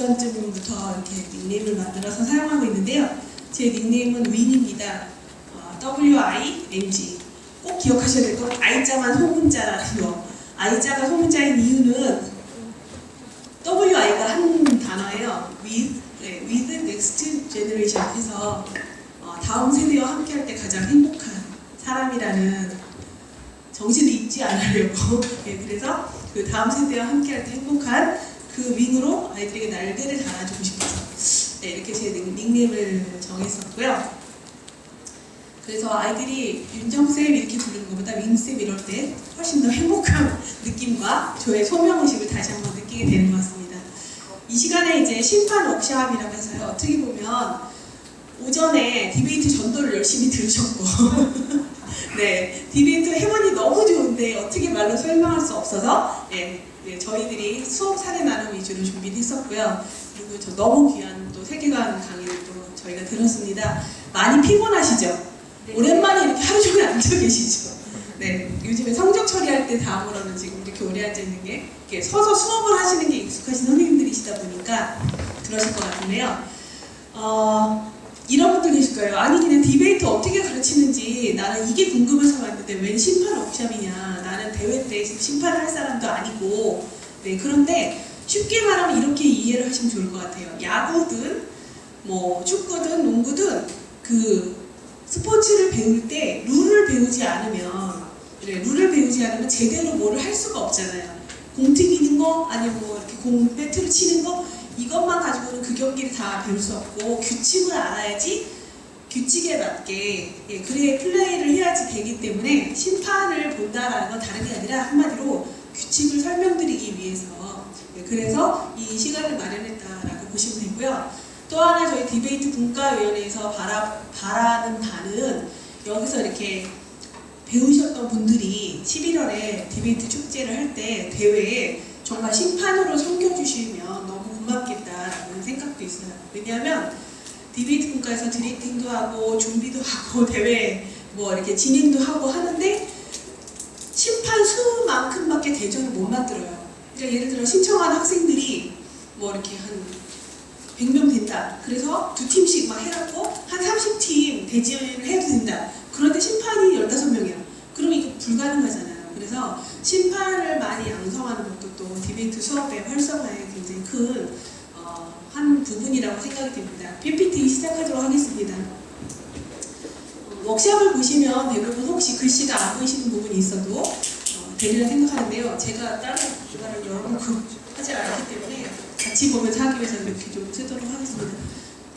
전쯤부터 이렇게 닉네임을 만들어서 사용하고 있는데요. 제 닉네임은 윈입니다. WING. 꼭 기억하셔야 될 건 I자만 소문자라는 거. I자가 소문자인 이유는 WI가 한 단어예요. with next generation 해서 다음 세대와 함께할 때 가장 행복한 사람이라는 정신을 잊지 않으려고 그래서 그 다음 세대와 함께할 때 행복한 그 윙으로 아이들에게 날개를 달아주고 싶어서 이렇게 제 닉네임을 정했었고요. 그래서 아이들이 윤정쌤 이렇게 부르는 것보다 윙쌤 이럴 때 훨씬 더 행복한 느낌과 저의 소명의식을 다시 한번 느끼게 되는 것 같습니다. 이 시간에 이제 심판 워크샵이라고 해서요. 어떻게 보면 오전에 디베이트 전도를 열심히 들으셨고 네, 디베이트 해보니 너무 좋은데 어떻게 말로 설명할 수 없어서 저희들이 수업 사례 나눔 위주로 준비를 했었고요. 그리고 저 너무 귀한 또 세계관 강의를 또 저희가 들었습니다. 많이 피곤하시죠? 네. 오랜만에 이렇게 하루 종일 앉아 계시죠? 네, 요즘에 성적 처리할 때 다음으로는 지금 이렇게 오래 앉아 있는 게 이렇게 서서 수업을 하시는 게 익숙하신 선생님들이시다 보니까 그러실 것 같은데요. 이런 분들 계실 거예요. 아니 그냥 디베이트 어떻게 가르치는지 나는 이게 궁금해서 왔는데 웬 심판 워크샵이냐. 나는 대회 때 심판을 할 사람도 아니고 네, 그런데 쉽게 말하면 이렇게 이해를 하시면 좋을 것 같아요. 야구든 뭐 축구든 농구든 그 스포츠를 배울 때 룰을 배우지 않으면 제대로 뭐를 할 수가 없잖아요. 공 튀기는 거 아니면 뭐 이렇게 공 배트를 치는 거 이것만 가지고는 그 경기를 다 배울 수 없고 규칙을 알아야지 규칙에 맞게 그래야 플레이를 해야지 되기 때문에 심판을 본다라는 건 다른 게 아니라 한마디로 규칙을 설명드리기 위해서 그래서 이 시간을 마련했다라고 보시면 되고요. 또 하나 저희 디베이트 분과위원회에서 바라는 바는 여기서 이렇게 배우셨던 분들이 11월에 디베이트 축제를 할 때 대회에 정말 심판으로 섬겨주시면 너무 고맙겠다라는 생각도 있어요. 왜냐하면 디베이트 분과에서 디렉팅도 하고 준비도 하고 대회 뭐 이렇게 진행도 하고 하는데 심판 수만큼밖에 대전을 못 만들어요. 그러니까 예를 들어 신청한 학생들이 뭐 이렇게 한 100명 된다. 그래서 두 팀씩 막 해갖고 한 30팀 대진을 해도 된다. 그런데 심판이 15명이야. 그러면 이거 불가능하잖아요. 그래서 심판을 많이 양성하는 것도 또 디베이트 수업의 활성화에 굉장히 큰 한 부분이라고 생각이 됩니다. PPT 시작하도록 하겠습니다. 워크샵을 보시면 대부분 혹시 글씨가 안 보이시는 부분이 있어도 되리라 생각하는데요. 제가 다른 주간을 열어놓고 하지 않기 때문에 같이 보면서 하기 위해서 이렇게 좀 쓰도록 하겠습니다.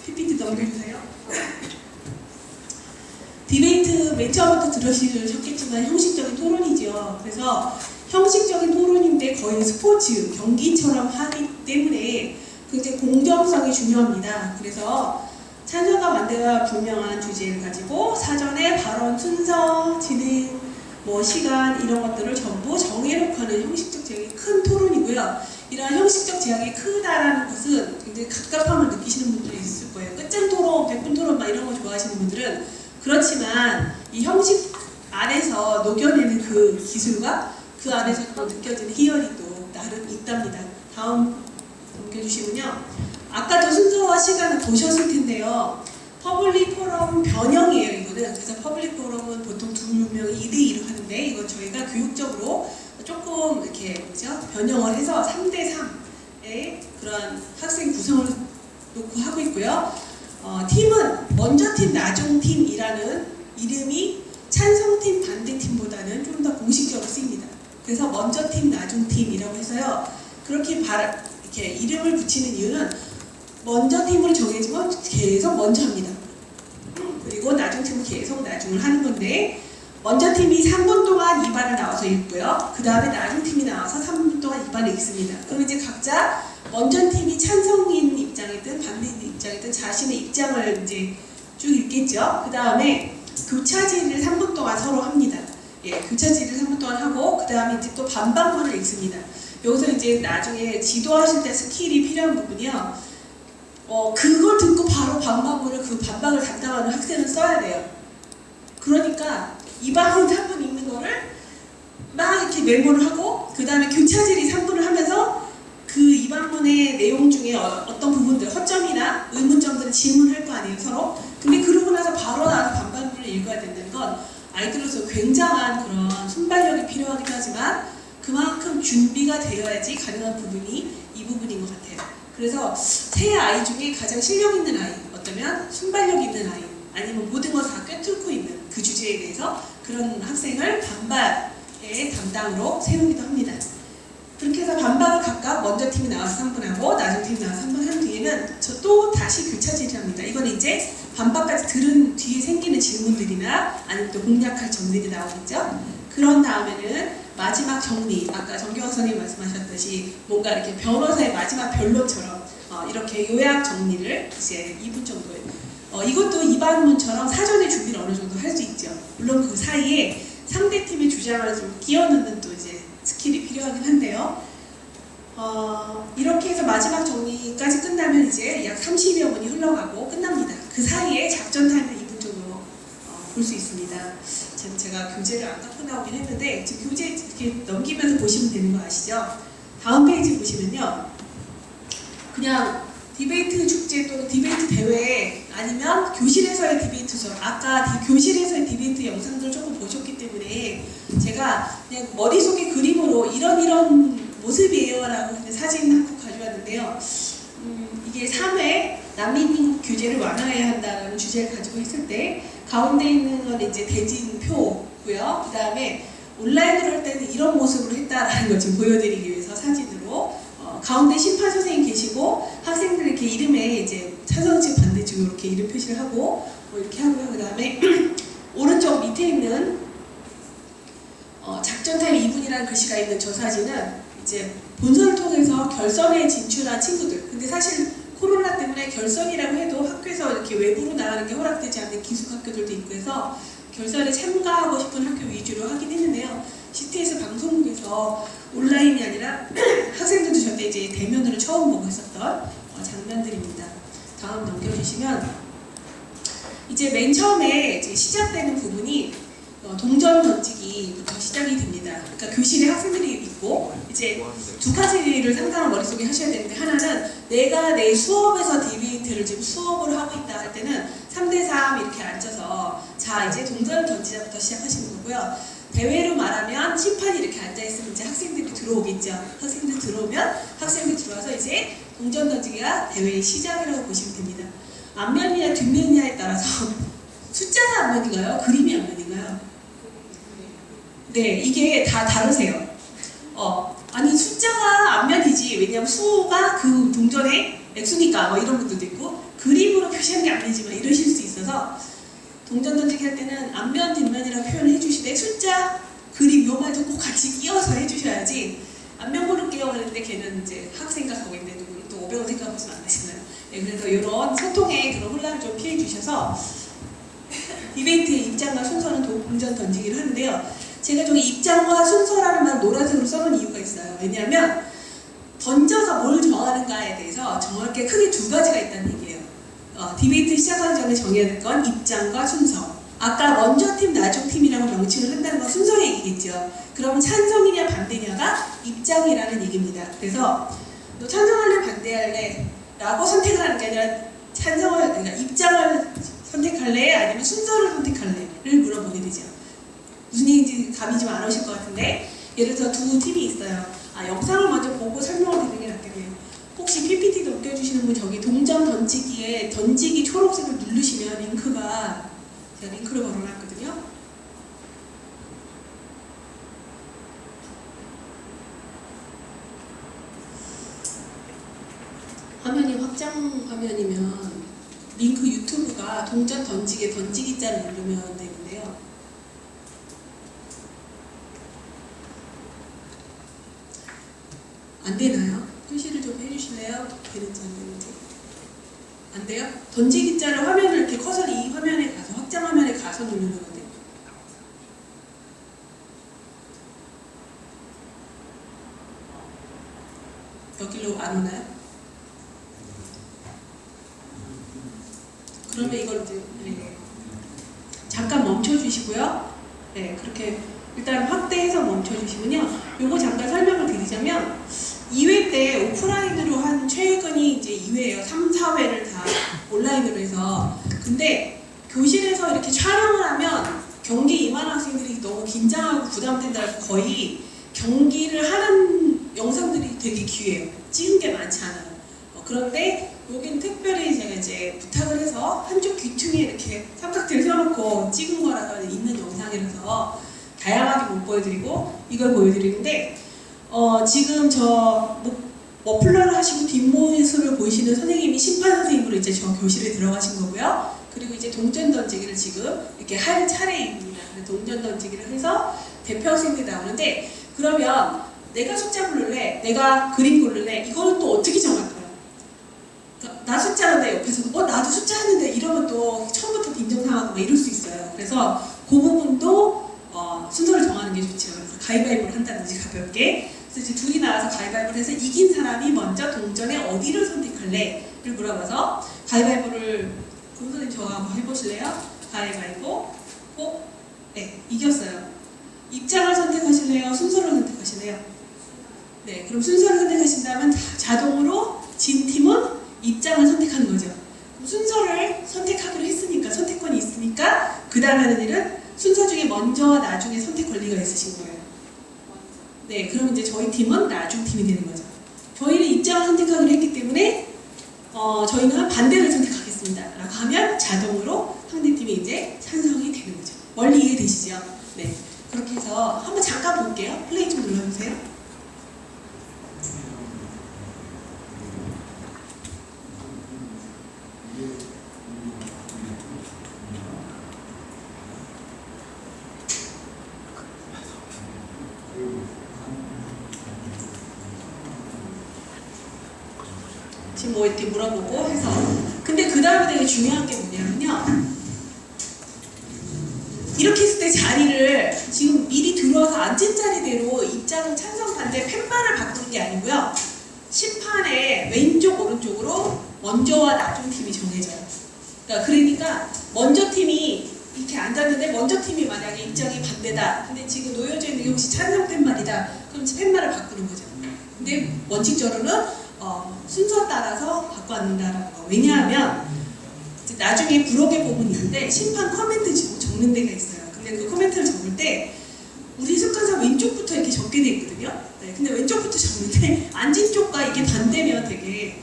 PPT 넘겨주세요. 디베이트 맨 처음부터 들으셨겠지만 형식적인 토론이죠. 그래서 형식적인 토론인데 거의 스포츠, 경기처럼 하기 때문에 굉장히 공정성이 중요합니다. 그래서 찬성과 반대가 분명한 주제를 가지고 사전에 발언 순서, 진행, 뭐 시간 이런 것들을 전부 정해놓고 하는 형식적 제약이 큰 토론이고요. 이러한 형식적 제약이 크다라는 것은 굉장히 갑갑함을 느끼시는 분들이 있을 거예요. 끝장 토론, 100분 토론 막 이런 거 좋아하시는 분들은 그렇지만 이 형식 안에서 녹여내는 그 기술과 그 안에서 또 느껴지는 희열이 또 나름 있답니다. 다음 넘겨주시면요. 아까 저 순서와 시간을 보셨을 텐데요. 퍼블릭 포럼 변형이에요, 이거는. 그래서 퍼블릭 포럼은 보통 2명이 2대2로 하는데 이건 저희가 교육적으로 조금 이렇게 뭐죠? 변형을 해서 3대3의 그런 학생 구성을 놓고 하고 있고요. 팀은 먼저 팀, 나중 팀이라는 이름이 찬성팀, 반대팀보다는 좀 더 공식적으로 쓰입니다. 그래서 먼저 팀, 나중 팀이라고 해서요. 그렇게 이렇게 이름을 붙이는 이유는 먼저 팀을 정해지면 계속 먼저 합니다. 그리고 나중 팀은 계속 나중을 하는 건데 먼저 팀이 3분 동안 2반을 나와서 읽고요. 그 다음에 나중 팀이 나와서 3분 동안 2반을 읽습니다. 그럼 이제 각자 먼저 팀이 찬성인 입장이든 반대인 입장이든 자신의 입장을 이제 쭉 읽겠죠. 그 다음에 교차지를 3분 동안 서로 합니다. 교차지를 3분 동안 하고 그 다음에 이제 또 반박문을 읽습니다. 여기서 이제 나중에 지도하실 때 스킬이 필요한 부분이요. 그걸 듣고 바로 반박문을 그 반박을 담당하는 학생은 써야 돼요. 그러니까 2반은 3분 읽는 거를 막 이렇게 메모를 하고 그 다음에 교차질이 3분을 하면서 그 이반문의 내용 중에 어떤 부분들, 허점이나 의문점들을 질문할 거 아니에요, 서로. 근데 그러고 나서 바로 나와서 반반문을 읽어야 된다는 건 아이들로서 굉장한 그런 순발력이 필요하기도 하지만 그만큼 준비가 되어야지 가능한 부분이 이 부분인 것 같아요. 그래서 세 아이 중에 가장 실력 있는 아이, 어쩌면 순발력 있는 아이, 아니면 모든 걸 다 꿰뚫고 있는 그 주제에 대해서 그런 학생을 반반의 담당으로 세우기도 합니다. 그렇게 해서 반반을 각각 먼저 팀이 나와서 3분하고 나중 팀이 나와서 3분 한 뒤에는 저 또 다시 교차질을 합니다. 이건 이제 반반까지 들은 뒤에 생기는 질문들이나 아니면 또 공략할 점들이 나오겠죠. 그런 다음에는 마지막 정리, 아까 정경환 선생님 말씀하셨듯이 뭔가 이렇게 변호사의 마지막 변론처럼 이렇게 요약 정리를 이제 2분 정도에 이것도 이반문처럼 사전에 준비를 어느 정도 할 수 있죠. 물론 그 사이에 상대 팀의 주장을 좀 끼워 넣는 또 이제 스킬이 필요하긴 한데요. 이렇게 해서 마지막 정리까지 끝나면 이제 약 30여 분이 흘러가고 끝납니다. 그 사이에 작전 타임을 2분 정도 볼 수 있습니다. 제가 교재를 안 갖고 나오긴 했는데 지금 교재 이렇게 넘기면서 보시면 되는 거 아시죠? 다음 페이지 보시면요. 그냥 디베이트 축제 또는 디베이트 대회 아니면 교실에서의 디베이트 수업, 아까 교실에서의 디베이트 영상들을 조금 보셨기 때문에 제가 그냥 머릿속에 그림으로 이런 모습이에요 라고 그냥 사진 한 컷 가져왔는데요. 이게 3회 난민민국 규제를 완화해야 한다는 주제를 가지고 있을 때 가운데 있는 건 이제 대진표고요. 그 다음에 온라인으로 할 때는 이런 모습으로 했다라는 걸 지금 보여드리기 위해서 사진으로 가운데 심판 선생님 계시고 학생들 이렇게 이름에 이제 찬성측 반대측 이렇게 이름 표시를 하고 뭐 이렇게 하고요. 그 다음에 오른쪽 밑에 있는 작전 타임 2분이라는 글씨가 있는 저 사진은 이제 본선을 통해서 결선에 진출한 친구들. 근데 사실 코로나 때문에 결선이라고 해도 학교에서 이렇게 외부로 나가는 게 허락되지 않는 기숙 학교들도 있고 해서 결선에 참가하고 싶은 학교 위주로 하긴 했는데요. CTS 방송국에서 온라인이 아니라 학생들도 저때 이제 대면으로 처음 보고 했었던 장면들입니다. 다음 넘겨주시면 이제 맨 처음에 이제 시작되는 부분이 동전 던지기부터 시작이 됩니다. 그러니까 교실에 학생들이 있고 이제 두 가지를 상상을 머릿속에 하셔야 되는데 하나는 내가 내 수업에서 디베이트를 지금 수업을 하고 있다 할 때는 3대3 이렇게 앉아서 자 이제 동전 던지자부터 시작하시는 거고요. 대회로 말하면 심판이 이렇게 앉아있으면 이제 학생들이 들어오겠죠. 학생들 들어오면 학생들이 들어와서 이제 동전 던지기가 대회의 시작이라고 보시면 됩니다. 앞면이냐 뒷면이냐에 따라서 숫자가 앞면인가요? 그림이 앞면인가요? 네, 이게 다 다르세요. 아니 숫자가 앞면이지 왜냐하면 수호가 그 동전의 액수니까 뭐 이런 분들도 있고 그림으로 표시하는 게 앞면이지만 이러실 수 있어서 동전 던지기 할 때는 앞면 뒷면이라고 표현을 해주시되 숫자, 그림 요 말도 꼭 같이 끼워서 해주셔야지 앞면 고를게요 하는데 걔는 이제 학생 생각하고 있는데 누구 또 500원 생각하시면 안 되시나요? 네, 그래서 이런 소통의 그런 혼란을 좀 피해 주셔서 디베이트의 입장과 순서는 동전 던지기를 하는데요. 제가 저기 입장과 순서라는 말 노란색으로 써놓은 이유가 있어요. 왜냐하면 던져서 뭘 정하는가에 대해서 정확하게 크게 두 가지가 있다는 얘기예요. 디베이트 시작하기 전에 정해야 될 건 입장과 순서. 아까 먼저 팀, 나중 팀이라고 명칭을 한다는 건 순서 얘기겠죠. 그러면 찬성이냐 반대냐가 입장이라는 얘기입니다. 그래서 너 찬성할래 반대할래 라고 선택을 하는 게 아니라 그러니까 입장을 선택할래 아니면 순서를 선택할래를 물어보게 되죠. 무슨 얘기인지 감이 좀 안 오실 것 같은데 예를 들어 두 팀이 있어요. 영상을 먼저 보고 설명을 드리는 게 낫겠네요. 혹시 PPT 넘겨주시는 분 저기 동전 던지기에 던지기 초록색을 누르시면 링크가 제가 링크를 걸어놨거든요. 화면이 확장 화면이면 링크 유튜브가 동전 던지기 던지기자를 누르면 되는데요. 안 되나요? 표시를 좀 해주실래요? 되는지 안 되는지. 안 돼요? 던지기자를 화면을 이렇게 커서를 이 화면에 가서 확장 화면에 가서 누르는 거거든요. 여기로 안 오나요? 그러면 이걸 이제 잠깐 멈춰주시고요. 네, 그렇게 일단 확대해서 멈춰주시면요. 요거 잠깐 설명을 드리자면 2회 때 오프라인으로 한 최근이 이제 2회예요. 3, 4회를 다 온라인으로 해서. 근데 교실에서 이렇게 촬영을 하면 경기에 임하는 학생들이 너무 긴장하고 부담된다고 거의 경기를 하는 영상들이 되게 귀해요. 찍은 게 많지 않아요. 그런데 여기는 특별히 제가 이제 부탁을 해서 한쪽 귀퉁이에 이렇게 삼각대를 세워놓고 찍은 거라서 있는 영상이라서 다양하게 못 보여드리고 이걸 보여드리는데 지금 저 머플러를 하시고 뒷모습을 보이시는 선생님이 심판 선생님으로 이제 저 교실에 들어가신 거고요. 그리고 이제 동전 던지기를 지금 이렇게 할 차례입니다. 동전 던지기를 해서 대표 학생들이 나오는데 그러면 내가 숫자 부를래? 내가 그림 고를래? 이거는 또 어떻게 정할 거야? 그러니까 나 숫자인데 옆에서도 나도 숫자 하는데 이러면 또 처음부터 빈정상하고 막 이럴 수 있어요. 그래서 그 부분도 순서를 정하는 게 좋죠. 그래서 가위바위보를 한다든지 가볍게. 그래서 이제 둘이 나와서 가위바위보를 해서 이긴 사람이 먼저 동전에 어디를 선택할래? 를 물어봐서 가위바위보를 선생님 저와 한번 해보실래요? 가위바위보. 네, 이겼어요. 입장을 선택하실래요? 순서를 선택하실래요? 네, 그럼 순서를 선택하신다면 자동으로 진 팀은 입장을 선택하는 거죠. 그럼 순서를 선택하기로 했으니까, 선택권이 있으니까 그 다음 하는 일은 순서 중에 먼저와 나중에 선택 권리가 있으신 거예요. 네, 그럼 이제 저희 팀은 나중 팀이 되는 거죠. 저희는 입장을 선택하기로 했기 때문에 저희는 반대를 선택하겠습니다 라고 하면 자동으로 상대팀이 이제 찬성이 되는 거죠. 원리 이해되시죠? 네, 그렇게 해서 한번 잠깐 볼게요. 플레이 좀 눌러주세요. 지금 뭐 이렇게 물어보고 해서. 근데 그 다음에 되게 중요한 게 뭐냐면요. 이렇게 했을 때 자리를 지금 미리 들어와서 앉은 자리대로 입장 찬성 반대 팻말을 바꾸는 게 아니고요. 심판의 왼쪽 오른쪽으로 먼저와 나중 팀이 정해져요. 그러니까 먼저 팀이 이렇게 앉았는데 먼저 팀이 만약에 입장이 반대다. 근데 지금 놓여져 있는 게 혹시 찬성 팻말이다. 그럼 팻말을 바꾸는 거죠. 근데 원칙적으로는 순서 따라서 바꿔 앉는다라는 거. 왜냐하면 나중에 부록의 부분이 있는데 심판 커멘트 적는 데가 있어요. 근데 그 커멘트를 적을 때 우리 습관상 왼쪽부터 이렇게 적게 돼 있거든요. 네, 근데 왼쪽부터 적는데 앉은 쪽과 이게 반대면 되게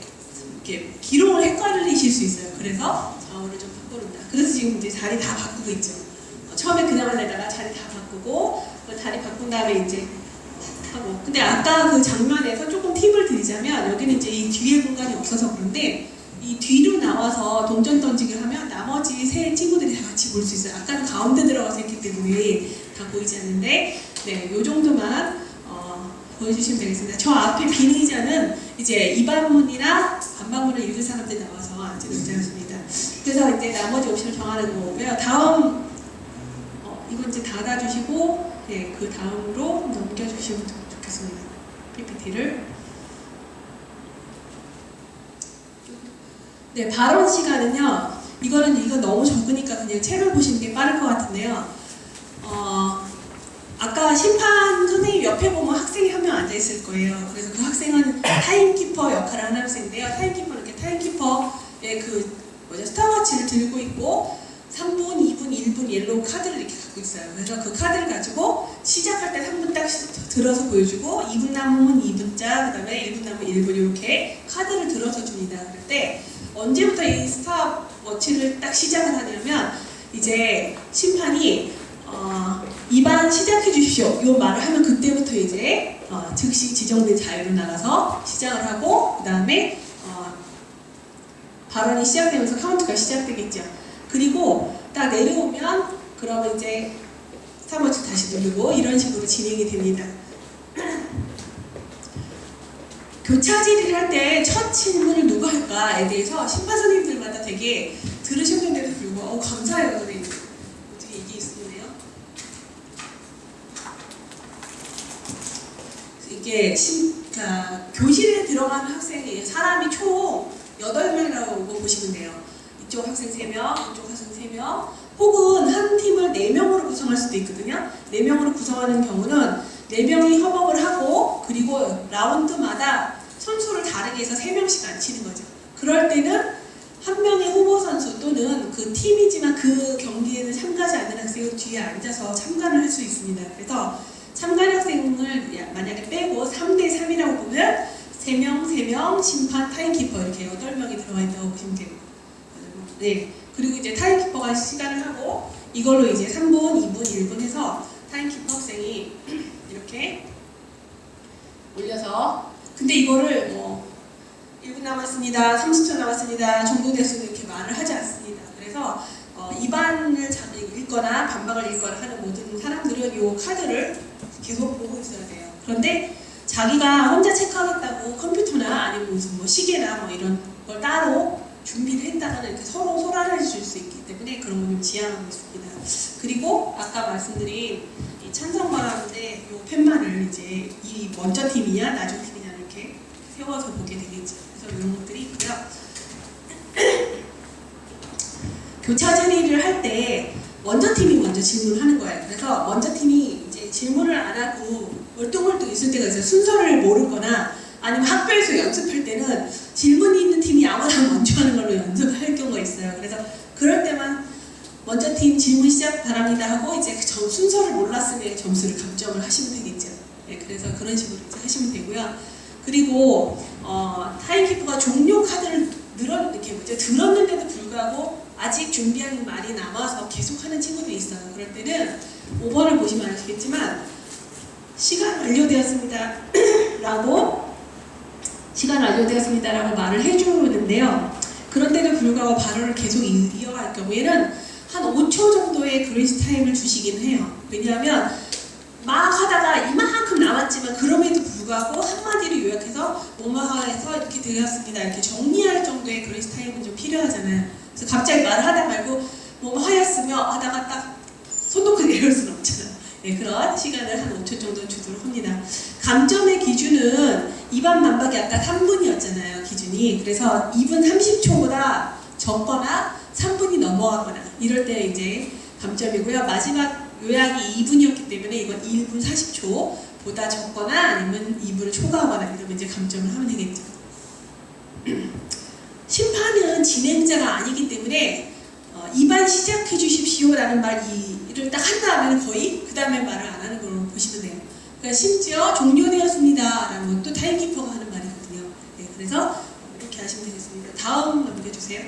이렇게 기록을 헷갈리실 수 있어요. 그래서 좌우를 좀 바꾸는다. 그래서 지금 이제 자리 다 바꾸고 있죠. 처음에 그냥 하려다가 자리 다 바꾸고 자리 바꾼 다음에 이제 하고. 근데 아까 그 장면에서 조금 팁을 드리자면 여기는 이제 이 뒤에 공간이 없어서 그런데 이 뒤로 나와서 동전 던지기를 하면 나머지 세 친구들이 다 같이 볼 수 있어요. 아까는 가운데 들어가서 했기 때문에 다 보이지 않는데 네, 요 정도만 보여주시면 되겠습니다. 저 앞에 빈 의자는 이제 이반문이나 반반문을 읽을 사람들이 나와서 앉은 의자였습니다. 그래서 이제 나머지 옵션을 정하는 거고요. 다음 이건 이제 닫아주시고 네, 그 다음으로 넘겨주시면 좋겠습니다. PPT를. 네, 발언 시간은요. 이거 너무 적으니까 그냥 책을 보시는 게 빠를 것 같은데요. 아까 심판 선생님 옆에 보면 학생이 한 명 앉아 있을 거예요. 그래서 그 학생은 타임키퍼 역할을 하는 학생인데요. 타임키퍼는 이렇게 타임키퍼의 스탑워치를 들고 있고 3분, 2분, 1분 옐로우 카드를 이렇게 갖고 있어요. 그래서 그 카드를 가지고 시작할 때 3분 딱 들어서 보여주고 2분 남으면 2분짜, 그 다음에 1분 남으면 1분 이렇게 카드를 들어서 줍니다. 그럴 때 언제부터 이 스탑워치를 딱 시작을 하냐면 이제 심판이 2반 시작해 주십시오. 이 말을 하면 그때부터 이제 즉시 지정된 자유로 나가서 시작을 하고 그 다음에 발언이 시작되면서 카운트가 시작되겠죠. 그리고 딱 내려오면 그러면 이제 스탑워치 다시 누르고 이런 식으로 진행이 됩니다. 교차 질의를 할 때 첫 질문을 누가 할까에 대해서 심판 선생님들마다 되게 들으셨는데도 불구하고 감사해요. 선생님. 어떻게 이게 있었네요. 이게 교실에 들어가는 학생이 사람이 총 8명이라고 보시면 돼요. 이쪽 학생 3명, 이쪽 학생 3명, 혹은 한 팀을 4명으로 구성할 수도 있거든요. 4명으로 구성하는 경우는 4명이 협업을 하고 그리고 라운드마다 선수를 다르게 해서 3명씩 앉히는 거죠. 그럴 때는 한 명의 후보 선수 또는 그 팀이지만 그 경기에는 참가하지 않는 학생은 뒤에 앉아서 참가를 할 수 있습니다. 그래서 참가한 학생을 만약에 빼고 3대3이라고 보면 3명, 심판, 타임키퍼 이렇게 8명이 들어가 있다고 보시면 되고, 네. 그리고 이제 타임키퍼가 시간을 하고 이걸로 이제 3분, 2분, 1분 해서 타임키퍼 학생이 이렇게 올려서, 근데 이거를 뭐 1분 남았습니다, 30초 남았습니다 정도 됐으면 이렇게 말을 하지 않습니다. 그래서 입안을 읽거나 반박을 읽거나 하는 모든 사람들은 이 카드를 계속 보고 있어야 돼요. 그런데 자기가 혼자 체크하겠다고 컴퓨터나 아니면 무슨 뭐 시계나 뭐 이런 걸 따로 준비를 했다가는 이렇게 서로 소란을 줄 수 있기 때문에 그런 걸 좀 지양하고 있습니다. 그리고 아까 말씀드린 이 찬성바라는데 이 팻말을 이제 이 먼저 팀이냐 나중 팀이냐 이렇게 세워서 보게 되겠죠. 그래서 이런 것들이 있고요. 교차 질의를 할 때 먼저 팀이 먼저 질문을 하는 거예요. 그래서 먼저 팀이 이제 질문을 안 하고 멀뚱멀뚱 있을 때가 있어요. 순서를 모르거나 아니면 학교에서 연습할 때는 질문이 있는 팀이 아무나 먼저 하는 걸로 연습할 경우가 있어요. 그래서 그럴 때만 먼저 팀 질문 시작 바랍니다 하고 이제 순서를 몰랐으면 점수를 감점을 하시면 되겠죠. 네, 그래서 그런 식으로 이제 하시면 되고요. 그리고 타임키퍼가 종료 카드를 들었는데도 불구하고 아직 준비한 말이 남아서 계속하는 친구들이 있어요. 그럴 때는 5번을 보시면 아시겠지만 시간 완료되었습니다 라고 말을 해주는데요. 그런데도 불구하고 발언을 계속 이어갈 경우에는 한 5초 정도의 그레이스 타임을 주시긴 해요. 왜냐하면 막 하다가 이만큼 남았지만 그럼에도 불구하고 한마디로 요약해서 뭐뭐해서 이렇게 되었습니다 이렇게 정리할 정도의 그레이스 타임은 좀 필요하잖아요. 그래서 갑자기 말을 하다 말고 뭐뭐하였으며 하다가 딱 손 놓고 내려올 수는 없잖아요. 네, 그런 시간을 한 5초 정도 주도록 합니다. 감점의 기준은 입안 반박이 아까 3분이었잖아요. 기준이. 그래서 2분 30초보다 적거나 3분이 넘어가거나 이럴 때 이제 감점이고요. 마지막 요약이 2분이었기 때문에 이건 1분 40초보다 적거나 아니면 2분을 초과하거나 이러면 이제 감점을 하면 되겠죠. 심판은 진행자가 아니기 때문에 입안 시작해 주십시오 라는 말을 딱 한 다음에는 거의 그 다음에 말을 안 하는 걸로 보시면 돼요. 그러니까 심지어 종료되었습니다 라는 것도 타임키퍼가 하는 말이거든요. 네, 그래서 이렇게 하시면 되겠습니다. 다음 넘겨주세요.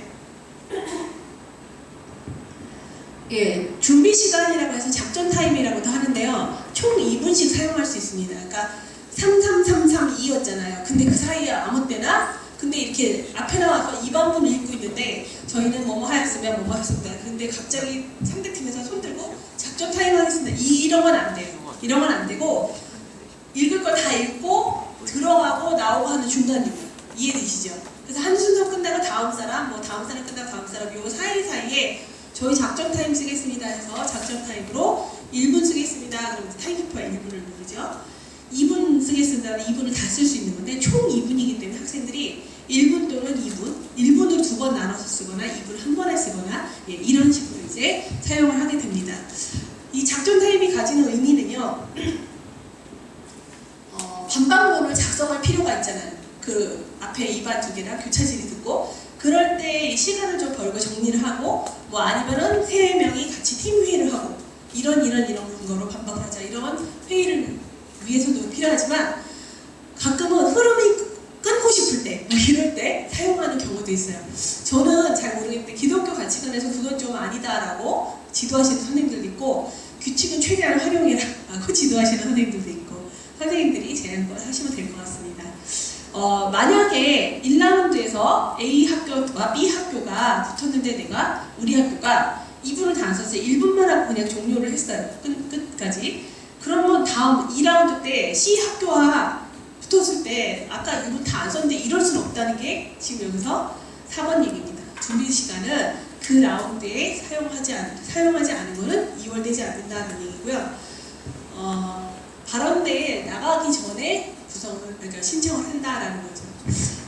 예, 준비 시간이라고 해서 작전 타임이라고도 하는데요. 총 2분씩 사용할 수 있습니다. 그러니까 33332였잖아요. 근데 그 사이에 아무 때나 근데 이렇게 앞에 나와서 2번분을 읽고 있는데 저희는 뭐뭐 하였으면 뭐뭐 하였습니다. 근데 갑자기 상대팀에서 손 들고 작전 타임 하겠습니다. 이러면 안 돼요. 이러면 안 되고 읽을 거 다 읽고 들어가고 나오고 하는 중간입니다. 이해되시죠? 그래서 한 순서 끝나고 다음 사람, 뭐 다음 사람 끝나고 다음 사람 요 사이사이에 저희 작전 타임 쓰겠습니다 해서 작전 타임으로 1분 쓰겠습니다. 그러면 타임키퍼가 1분을 누르죠. 2분 쓰겠습니다. 2분을 다 쓸 수 있는 건데 총 2분이기 때문에 학생들이 1분 또는 2분, 1분을 2번 나눠서 쓰거나 2분을 한 번에 쓰거나 예, 이런 식으로 이제 사용을 하게 됩니다. 이 작전 타임이 가지는 의미는요. 반박문을 작성할 필요가 있잖아요. 그 앞에 입안 2개랑 교차질이 듣고 그럴 때 시간을 좀 벌고 정리를 하고 뭐 아니면은 3명이 같이 팀 회의를 하고 이런 거로 반박을 하자 이런 회의를 위해서도 필요하지만 가끔은 흐름이 끊고 싶을 때 이럴 때 사용하는 경우도 있어요. 저는 잘 모르겠는데 기독교 가치관에서 그건 좀 아니다라고 지도하시는 선생님들도 있고 규칙은 최대한 활용해라라고 지도하시는 선생님들도 있고 선생님들이 제안을 하시면 될 것 같습니다. 만약에 1라운드에서 A 학교와 B 학교가 붙었는데 내가 우리 학교가 2분을 다 안 썼어요. 1분만 하고 그냥 종료를 했어요. 끝까지. 그러면 다음 2라운드 때 C 학교와 붙었을 때 아까 2분 다 안 썼는데 이럴 수는 없다는 게 지금 여기서 4번 얘기입니다. 준비 시간은 그 라운드에 사용하지 않은 거는 이월되지 않는다는 얘기고요. 발언대에 나가기 전에 그러니까 신청을 한다라는 거죠.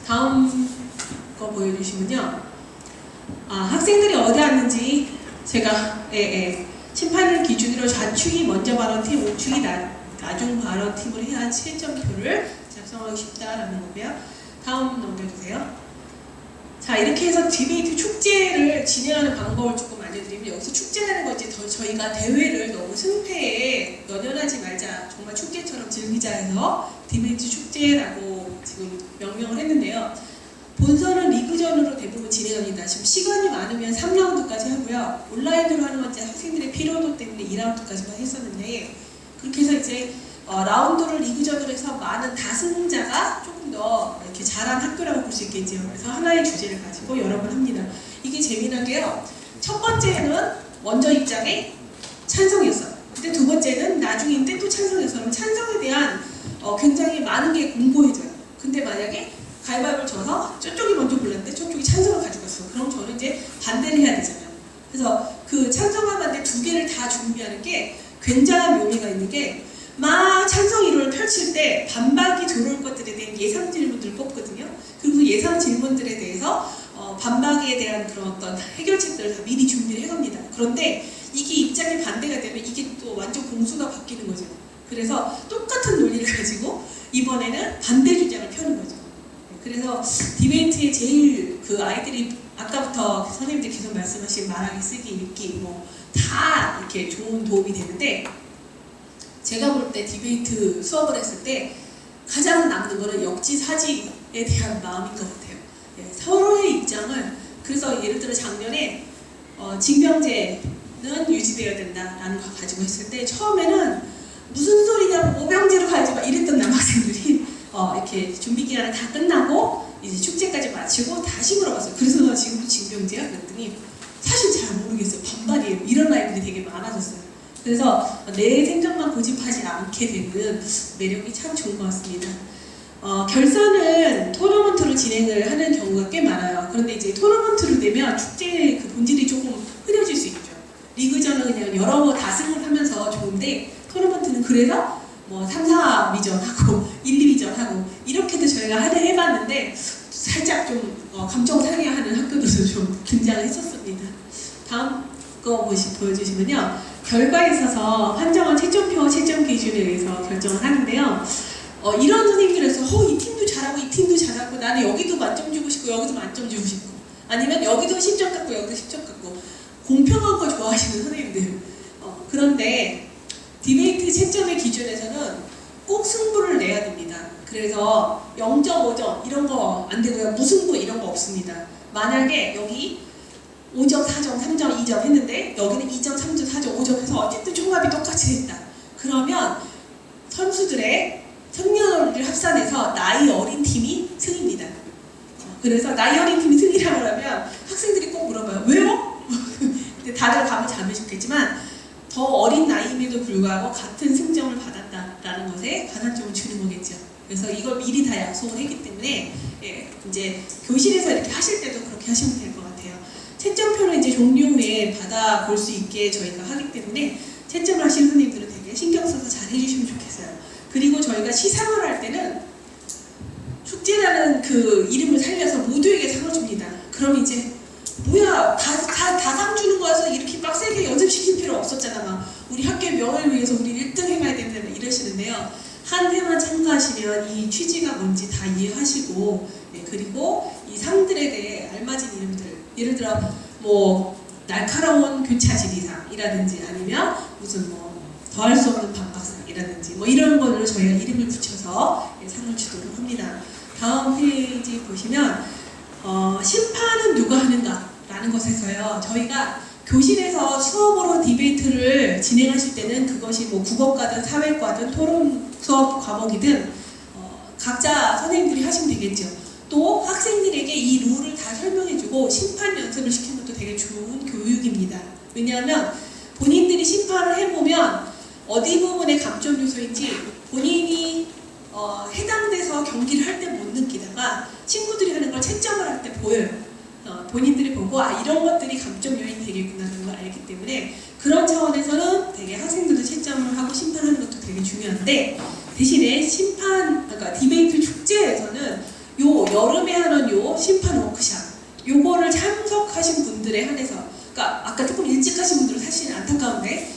다음 거 보여주시면요. 학생들이 어디 왔는지 제가 심판을 기준으로 좌측이 먼저 발언팀, 우측이 나중 발언팀을 해야 한 7점표를 작성하고 싶다라는 거고요. 다음 넘겨주세요. 자, 이렇게 해서 디베이트 축제를 진행하는 방법을 조금 알려드리면, 여기서 축제라는 건 이제 저희가 대회를 너무 승패에 연연하지 말자, 정말 축제처럼 즐기자 해서 디베이트 축제라고 지금 명명을 했는데요. 본선은 리그전으로 대부분 진행합니다. 지금 시간이 많으면 3라운드까지 하고요. 온라인으로 하는 건 이제 학생들의 피로도 때문에 2라운드까지만 했었는데, 그렇게 해서 이제 라운드를 리그전으로 해서 많은 다승자가 조금 더 이렇게 잘한 학교라고 볼 수 있겠죠. 그래서 하나의 주제를 가지고 여러 번 합니다. 이게 재미난 게요. 첫 번째는 먼저 입장에 찬성이었어요. 근데 두 번째는 나중인데 또 찬성이었어요. 찬성에 대한 굉장히 많은 게 공고해져요. 근데 만약에 가위바위보를 져서 저쪽이 먼저 골랐는데 저쪽이 찬성을 가지고 갔어. 그럼 저는 이제 반대를 해야 되잖아요. 그래서 그 찬성과 반대 두 개를 다 준비하는 게 굉장한 묘미가 있는 게, 막 찬성 이론을 펼칠 때 반박이 들어올 것들에 대한 예상 질문들을 뽑거든요. 그리고 예상 질문들에 대해서 반박에 대한 그런 어떤 해결책들을 다 미리 준비를 해갑니다. 그런데 이게 입장이 반대가 되면 이게 또 완전 공수가 바뀌는 거죠. 그래서 똑같은 논리를 가지고 이번에는 반대 주장을 펴는 거죠. 그래서 디베이트의 제일 그 아이들이 아까부터 선생님들 계속 말씀하신 말하기, 쓰기, 읽기 뭐 다 이렇게 좋은 도움이 되는데, 제가 볼 때 디베이트 수업을 했을 때 가장 남는 거는 역지사지에 대한 마음인 것 같아요. 예, 서로의 입장을, 그래서 예를 들어 작년에 징병제는 유지되어야 된다라는 거 가지고 했을 때 처음에는 무슨 소리냐고 오병제로 가야지 막 이랬던 남학생들이 이렇게 준비 기간이 다 끝나고 이제 축제까지 마치고 다시 물어봤어요. 그래서 너 지금도 징병제야? 그랬더니 사실 잘 모르겠어요. 반발이에요. 이런 아이들이 되게 많아졌어요. 그래서 내 생각만 고집하지 않게 되는 매력이 참 좋은 것 같습니다. 결선은 토너먼트로 진행을 하는 경우가 꽤 많아요. 그런데 이제 토너먼트로 되면 축제의 그 본질이 조금 흐려질 수 있죠. 리그전은 그냥 여러 번 다승을 하면서 좋은데, 토너먼트는 그래서 뭐 3, 4위전 하고 1, 2위전 하고 이렇게도 저희가 해봤는데 살짝 좀 감정 상해하는 학교들도 좀 등장을 했었습니다. 다음 거 보여주시면요. 결과에 있어서 판정은 채점표, 채점 기준에 의해서 결정을 하는데요. 이런 선생님들에서 이 팀도 잘하고 이 팀도 잘하고 나는 여기도 만점 주고 싶고 여기도 만점 주고 싶고, 아니면 여기도 10점 갖고 여기도 10점 갖고, 공평한 거 좋아하시는 선생님들. 그런데 디베이트 채점의 기준에서는 꼭 승부를 내야 됩니다. 그래서 0.5점 이런 거 안 되고요. 무승부 이런 거 없습니다. 만약에 여기 5점, 4점, 3점, 2점 했는데 여기는 2점, 3점, 4점, 5점 해서 어쨌든 총합이 똑같이 됐다. 그러면 선수들의 생년월일을 합산해서 나이 어린 팀이 승입니다. 그래서 나이 어린 팀이 승이라고 하면 학생들이 꼭 물어봐요. 왜요? 근데 다들 감을 잡으셨겠지만 더 어린 나이임에도 불구하고 같은 승점을 받았다라는 것에 가산점을 주는 거겠죠. 그래서 이걸 미리 다 약속을 했기 때문에 이제 교실에서 이렇게 하실 때도 그렇게 하시면 될 것 같아요. 채점표를 이제 종료 후에 받아볼 수 있게 저희가 하기 때문에 채점을 하시는 선생님들은 되게 신경 써서 잘 해주시면 좋겠어요. 그리고 저희가 시상을 할 때는 축제라는 그 이름을 살려서 모두에게 상을 줍니다. 그럼 이제 뭐야 다 상 주는 거여서 이렇게 빡세게 연습시킬 필요 없었잖아. 막 우리 학교의 명예를 위해서 우리 1등 해봐야 되는데 막 이러시는데요. 한 해만 참가하시면 이 취지가 뭔지 다 이해하시고, 그리고 이 상들에 대해 알맞은 이름들, 예를 들어 뭐 날카로운 교차 지리상이라든지 아니면 무슨 뭐 더할 수 없는 반박상이라든지 뭐 이런 걸로 저희가 이름을 붙여서 상을 주도록 합니다. 다음 페이지 보시면 심판은 누가 하는가 라는 것에서요, 저희가 교실에서 수업으로 디베이트를 진행하실 때는 그것이 뭐 국어과든 사회과든 토론 수업 과목이든 각자 선생님들이 하시면 되겠죠. 또 학생들에게 이 룰을 다 설명해주고 심판 연습을 시키는 것도 되게 좋은 교육입니다. 왜냐하면 본인들이 심판을 해보면 어디 부분에 감점 요소인지 본인이 해당돼서 경기를 할 때 못 느끼다가 친구들이 하는 걸 채점을 할 때 보여요. 본인들이 보고 이런 것들이 감점 요인이 되겠구나라는 걸 알기 때문에 그런 차원에서는 되게 학생들도 채점을 하고 심판하는 것도 되게 중요한데, 대신에 그러니까 디베이트 축제에서는 요 여름에 하는 요 심판 워크샵 요거를 참석하신 분들에 한해서, 그러니까 아까 조금 일찍 하신 분들은 사실 안타까운데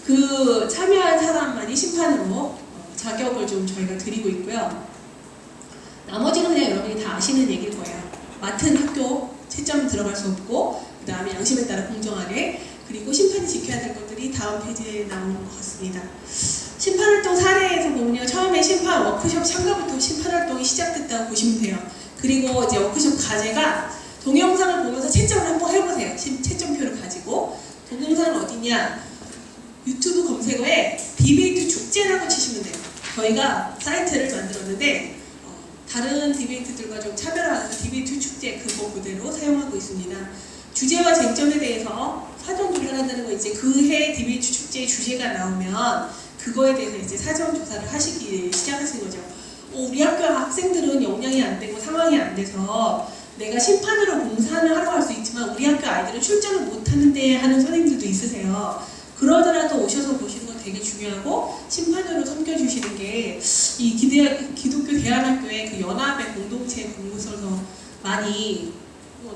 그 참여한 사람만이 심판으로 자격을 좀 저희가 드리고 있고요. 나머지는 그냥 여러분이 다 아시는 얘기일 거예요. 맡은 학교 채점 들어갈 수 없고, 그 다음에 양심에 따라 공정하게, 그리고 심판이 지켜야 될 것들이 다음 페이지에 나오는 것 같습니다. 심판활동 사례에서 보면요, 처음에 심판 워크숍 참가부터 심판활동이 시작됐다고 보시면 돼요. 그리고 이제 워크숍 과제가 동영상을 보면서 채점을 한번 해보세요. 채점표를 가지고. 동영상은 어디냐? 유튜브 검색어에 디베이트 축제라고 치시면 돼요. 저희가 사이트를 만들었는데 다른 디베이트들과 좀 차별화해서 디베이트 축제 그거 그대로 사용하고 있습니다. 주제와 쟁점에 대해서 사전조사를 한다는 거, 이제 그 해 디베이트 축제의 주제가 나오면 그거에 대해서 이제 사전조사를 하시기 시작하신 거죠. 우리 학교 학생들은 역량이 안 되고 상황이 안 돼서 내가 심판으로 봉사를 하러 갈 수 있지만 우리 학교 아이들은 출전을 못 하는데 하는 선생님들도 있으세요. 그러더라도 오셔서 보시는 건 되게 중요하고, 심판으로 섬겨주시는 게 이 기독교 대안학교의 그 연합의 공동체 공부서서 많이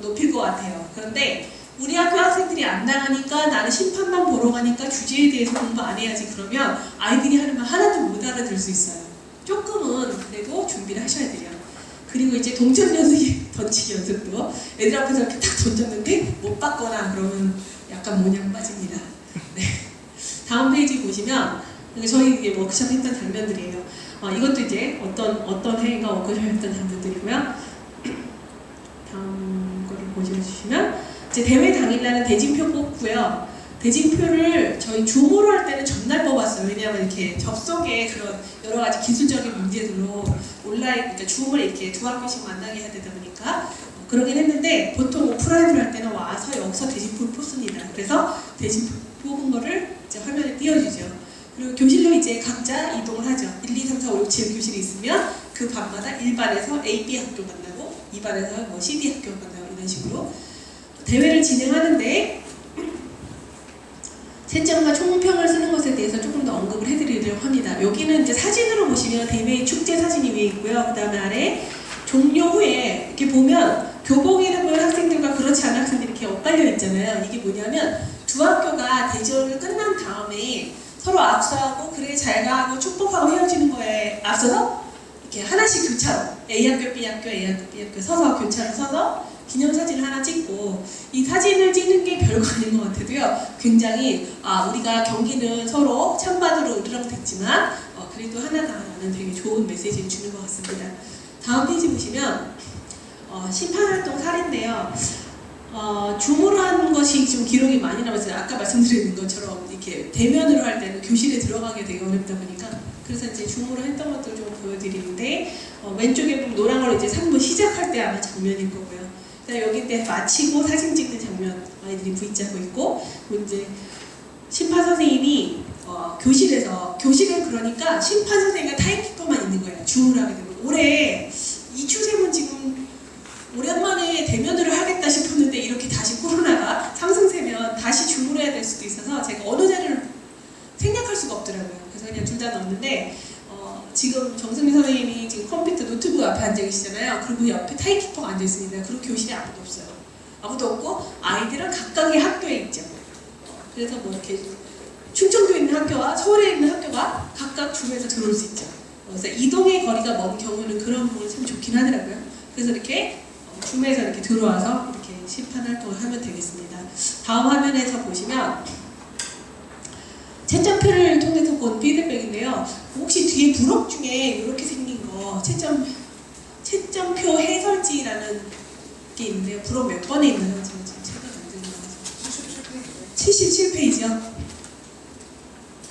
높일 것 같아요. 그런데 우리 학교 학생들이 안 나가니까 나는 심판만 보러 가니까 주제에 대해서 공부 안 해야지, 그러면 아이들이 하는 말 하나도 못 알아들을 수 있어요. 조금은 그래도 준비를 하셔야 돼요. 그리고 이제 동전 던지기 연습도 애들 앞에서 이렇게 딱 던졌는데 못 받거나 그러면 약간 모냥 빠집니다. 네. 다음 페이지 보시면 저희 이게 워크숍 했던 장면들이에요. 이것도 이제 어떤 해가 워크숍 했던 장면들이고요. 다음 거를 보여주시면 이제 대회 당일날은 대진표 뽑고요. 대진표를 저희 줌으로 할 때는 전날 뽑았어요. 왜냐하면 이렇게 접속에 그런 여러 가지 기술적인 문제들로 온라인, 그러니까 줌을 이렇게 두 학교씩 만나게 해야 되다 보니까 그러긴 했는데, 보통 오프라인으로 할 때는 와서 여기서 대진표를 뽑습니다. 그래서 대진표 뽑은 거를 이제 화면에 띄워주죠. 그리고 교실로 이제 각자 이동을 하죠. 1, 2, 3, 4, 5, 6, 7 교실이 있으면 그 반마다 1반에서 A, B 학교 만나고 2반에서 뭐 C, D 학교 만나고 이런 식으로 대회를 진행하는데, 채점과 총평을 쓰는 것에 대해서 조금 더 언급을 해드리려고 합니다. 여기는 이제 사진으로 보시면 대회 축제 사진이 위에 있고요. 그 다음에 아래 종료 후에 이렇게 보면 교복 입은 학생들과 그렇지 않은 학생들이 이렇게 엇갈려 있잖아요. 이게 뭐냐면 두 학교가 대전을 끝난 다음에 서로 악수하고 그래 잘 가고 축복하고 헤어지는 거에 앞서서 이렇게 하나씩 교차로 A 학교, B 학교, A 학교, B 학교 서서 교차로 서서 기념사진을 하나 찍고, 이 사진을 찍는 게 별거 아닌 것 같아도요, 굉장히 우리가 경기는 서로 찬바다로 으르렁댔지만 그래도 하나다라는 되게 좋은 메시지를 주는 것 같습니다. 다음 페이지 보시면 심판활동 사례인데요. 줌으로 하는 것이 좀 기록이 많이 남았어요. 아까 말씀드린 것처럼 이렇게 대면으로 할 때는 교실에 들어가게 되게 어렵다 보니까, 그래서 이제 줌으로 했던 것들 좀 보여드리는데, 왼쪽에 보면 노란 걸 이제 3부 시작할 때 아마 장면일 거고요. 여기 때 마치고 사진 찍는 장면 아이들이 V자고 있고, 이제 심판 선생님이 교실은 그러니까 심판 선생님과 타임키퍼만 있는 거예요. 줌을 하게 되면. 올해 이 추세는 지금 오랜만에 대면으로 하겠다 싶었는데 이렇게 다시 코로나가 상승세면 다시 줌으로 해야 될 수도 있어서 제가 어느 자리를 생략할 수가 없더라고요. 그래서 그냥 둘 다 넣었는데, 지금 정승민 선생님이 지금 컴퓨터 노트북 앞에 앉아 계시잖아요. 그리고 옆에 타임키퍼가 앉아 있습니다. 그리고 교실에 아무도 없어요. 아무도 없고 아이들은 각각의 학교에 있죠. 그래서 뭐 이렇게 충청도에 있는 학교와 서울에 있는 학교가 각각 줌에서 들어올 수 있죠. 그래서 이동의 거리가 먼 경우는 그런 부분이 참 좋긴 하더라고요. 그래서 이렇게 줌에서 이렇게 들어와서 이렇게 심판 활동을 하면 되겠습니다. 다음 화면에서 보시면 채점표를 통해서 본 피드백인데요. 혹시 뒤에 부록 중에 이렇게 생긴 거 채점표 해설지라는 게 있는데요. 부록 몇 번에 있나요? 지금 제가 만든 거라서 77페이지요.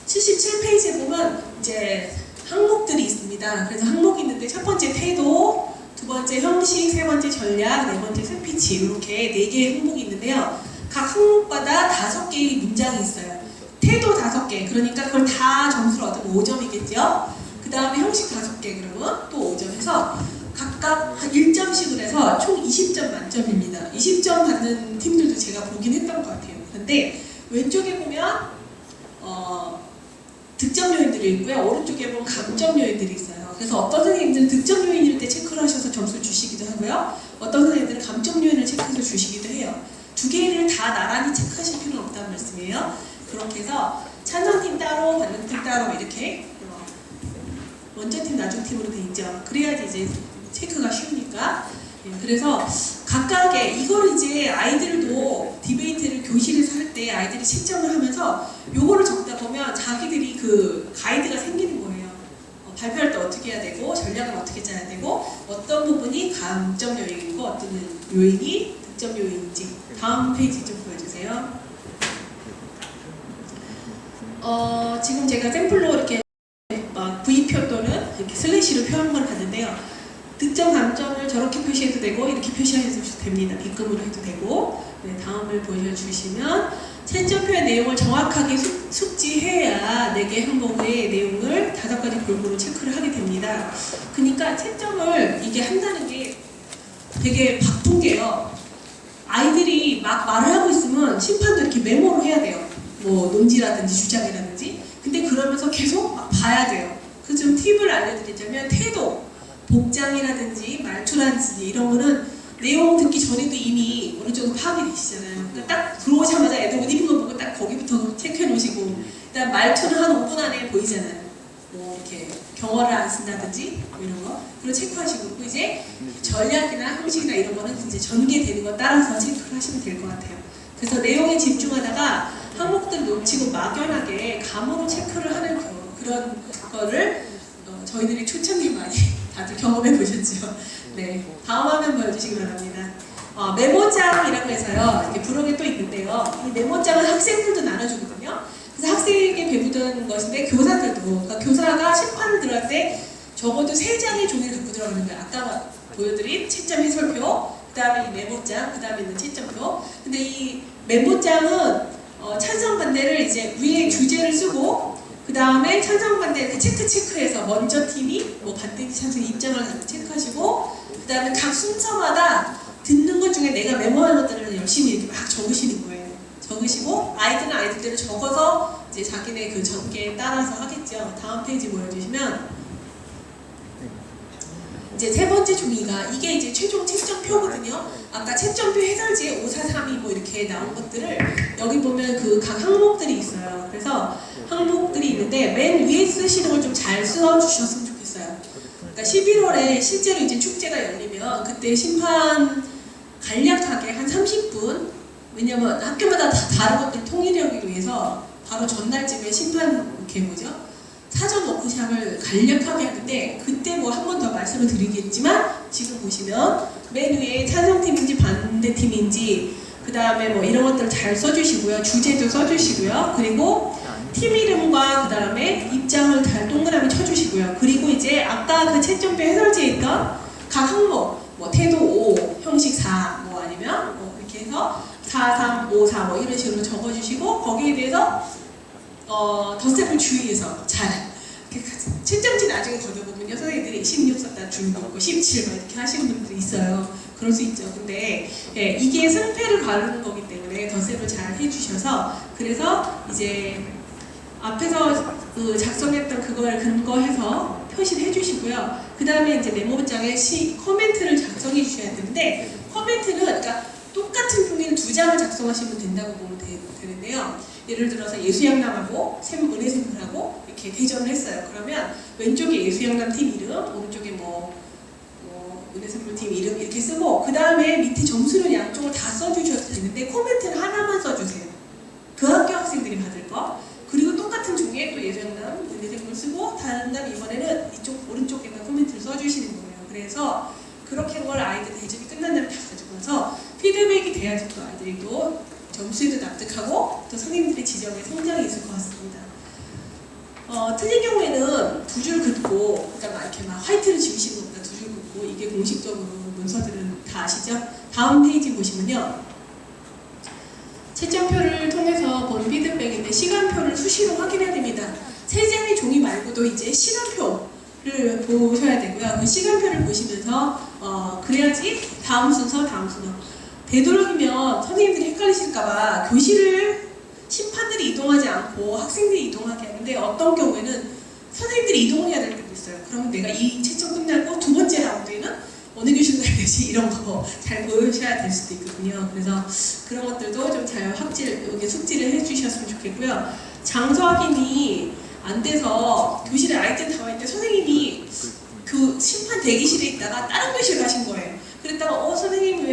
77페이지에 보면 이제 항목들이 있습니다. 그래서 항목이 있는데, 첫 번째 태도, 두 번째 형식, 세 번째 전략, 네 번째 스피치, 이렇게 4개의 항목이 있는데요. 각 항목마다 5개의 문장이 있어요. 태도 5개, 그러니까 그걸 다 점수를 얻으면 5점이겠죠. 그 다음에 형식 5개, 그러면 또 5점에서 각각 한 1점씩을 해서 총 20점 만점입니다. 20점 받는 팀들도 제가 보긴 했던 것 같아요. 근데 왼쪽에 보면 득점 요인들이 있고요. 오른쪽에 보면 감점 요인들이 있어요. 그래서 어떤 선생님들은 득점 요인일 때 체크를 하셔서 점수를 주시기도 하고요. 어떤 선생님들은 감점 요인을 체크해서 주시기도 해요. 두 개를 다 나란히 체크하실 필요는 없다는 말씀이에요. 그렇게 해서 찬성팀 따로, 반대팀 따로 이렇게 먼저 팀, 나중 팀으로 돼 있죠. 그래야지 이제 체크가 쉬우니까. 그래서 각각의 이걸 이제 아이들도 디베이트를 교실에서 할 때 아이들이 채점을 하면서 요거를 적다 보면 자기들이 그 가이드가 생기는 거예요. 발표할 때 어떻게 해야 되고 전략을 어떻게 짜야 되고 어떤 부분이 감점 요인이고 어떤 요인이 득점 요인인지. 다음 페이지 좀 보여주세요. 지금 제가 샘플로 이렇게 V표 또는 이렇게 슬래시로 표현한 걸 봤는데요. 득점 감점을 저렇게 표시해도 되고 이렇게 표시해도 됩니다. 빗금으로 해도 되고. 네, 다음을 보여주시면 채점표의 내용을 정확하게 숙지해야 4개 항목의 내용을 5가지 골고루 체크를 하게 됩니다. 그러니까 채점을 이게 한다는 게 되게 바쁜 게요. 아이들이 막 말을 하고 있으면 심판도 이렇게 메모를 해야 돼요. 뭐 논지라든지 주장이라든지. 근데 그러면서 계속 막 봐야 돼요. 그래서 좀 팁을 알려드리자면 태도, 복장이라든지 말투라든지 이런 거는 내용 듣기 전에도 이미 어느 정도 파악이 되시잖아요. 그러니까 딱 들어오자마자 애들 옷 입은 거 보고 딱 거기부터 체크해 놓으시고 일단 말투는 한 5분 안에 보이잖아요. 뭐 이렇게 경어를 안 쓴다든지 뭐 이런 거 그리고 체크하시고 있고 이제 전략이나 형식이나 이런 거는 이제 전개되는 거 따라서 체크를 하시면 될 것 같아요. 그래서 내용에 집중하다가 항목들을 놓치고 막연하게 감으로 체크를 하는 그런 거를 저희들이 초창기 많이 다들 경험해 보셨죠? 네, 다음 화면 보여주시기 바랍니다. 메모장이라고 해서요, 이렇게 부록이 또 있는데요. 이 메모장은 학생들도 나눠주거든요. 그래서 학생에게 배부된 것인데 교사들도, 그러니까 교사가 심판을 들어갈 때 적어도 3장의 종이를 갖고 들어가는 거예요. 아까 보여드린 채점 해설표, 그 다음에 이 메모장, 그 다음에 있는 채점표. 근데 이 메모장은 찬성 반대를 이제 위에 주제를 쓰고 그 다음에 찬성 반대 이렇게 체크해서 먼저 팀이 뭐 반대 찬성 입장을 체크하시고 그 다음에 각 순서마다 듣는 것 중에 내가 메모한 것들을 열심히 이렇게 막 적으시는 거예요. 적으시고 아이들은 아이들대로 적어서 이제 자기네 그 전개에 따라서 하겠죠. 다음 페이지 보여주시면 이제 3번째 종이가 이게 이제 최종 채점표거든요. 아까 채점표 해설지에 5, 4, 3, 2 뭐 이렇게 나온 것들을 여기 보면 그 각 항목들이 있어요. 그래서 항목들이 있는데 맨 위에 쓰시는 걸 좀 잘 써주셨으면 좋겠어요. 그러니까 11월에 실제로 이제 축제가 열리면 그때 심판 간략하게 한 30분 왜냐면 학교마다 다 다른 것들 통일하기 위해서 바로 전날쯤에 심판 이렇게 뭐죠? 사전 워크샵을 간략하게 하는데 그때 뭐 한 번 더 말씀을 드리겠지만 지금 보시면 맨 위에 찬성팀인지 반대팀인지 그 다음에 뭐 이런 것들을 잘 써주시고요. 주제도 써주시고요. 그리고 팀 이름과 그 다음에 입장을 잘 동그라미 쳐주시고요. 그리고 이제 아까 그 채점표 해설지에 있던 각 항목 뭐 태도 5, 형식 4, 뭐 아니면 뭐 이렇게 해서 4, 3, 5, 4 뭐 이런 식으로 적어주시고 거기에 대해서 덧셈을 주의해서 잘 채점지 나중에 걷어보면요 선생님들이 16 썼다 줄도 없고 17 막 이렇게 하시는 분들이 있어요. 그럴 수 있죠. 근데 이게 승패를 가르는 거기 때문에 덧셈을 잘 해주셔서 그래서 이제 앞에서 그 작성했던 그걸 근거해서 표시를 해주시고요. 그 다음에 이제 메모장에 코멘트를 작성해 주셔야 되는데 코멘트는 그러니까 똑같은 종이를 2장을 작성하시면 된다고 보면 되는데요. 예를 들어서 예수양남하고 은혜샘물하고 이렇게 대전을 했어요. 그러면 왼쪽에 예수양남 팀 이름, 오른쪽에 뭐 은혜샘물 팀 이름 이렇게 쓰고 그 다음에 밑에 점수를 양쪽을 다 써주셔도 되는데 코멘트를 하나만 써주세요. 그 학교 학생들이 받을 거. 그리고 똑같은 종이에 또 예수양남, 은혜샘물 쓰고 다른 날 이번에는 이쪽 오른쪽에다 코멘트를 써주시는 거예요. 그래서 그렇게 한 걸 아이들 대접이 끝난 다음에 다 가지고 와서 피드백이 돼야지 또 아이들이 또 점수에도 납득하고 또 선생님들의 지적에 성장이 있을 것 같습니다. 틀린 경우에는 2줄 긋고 그러니까 이렇게 막 화이트를 지우시는 것보다 2줄 긋고 이게 공식적으로 문서들은 다 아시죠? 다음 페이지 보시면요. 채점표를 통해서 본 피드백인데 시간표를 수시로 확인해야 됩니다. 3장의 종이 말고도 이제 시간표를 보셔야 되고요. 그 시간표를 보시면서 그래야지 다음 순서 되도록이면 선생님들이 헷갈리실까봐 교실을 심판들이 이동하지 않고 학생들이 이동하게 하는데 어떤 경우에는 선생님들이 이동을 해야 될 때도 있어요. 그러면 내가 이 채점 끝나고 2번째 라운드에는 어느 교실로 가야 되지? 써야지 이런 거 잘 보여주셔야 될 수도 있거든요. 그래서 그런 것들도 좀 잘 숙지를 해주셨으면 좋겠고요. 장소 확인이 안 돼서 교실에 아이들 다 와 있는데 선생님이 그 심판 대기실에 있다가 다른 교실 가신 거예요. 그랬다가 선생님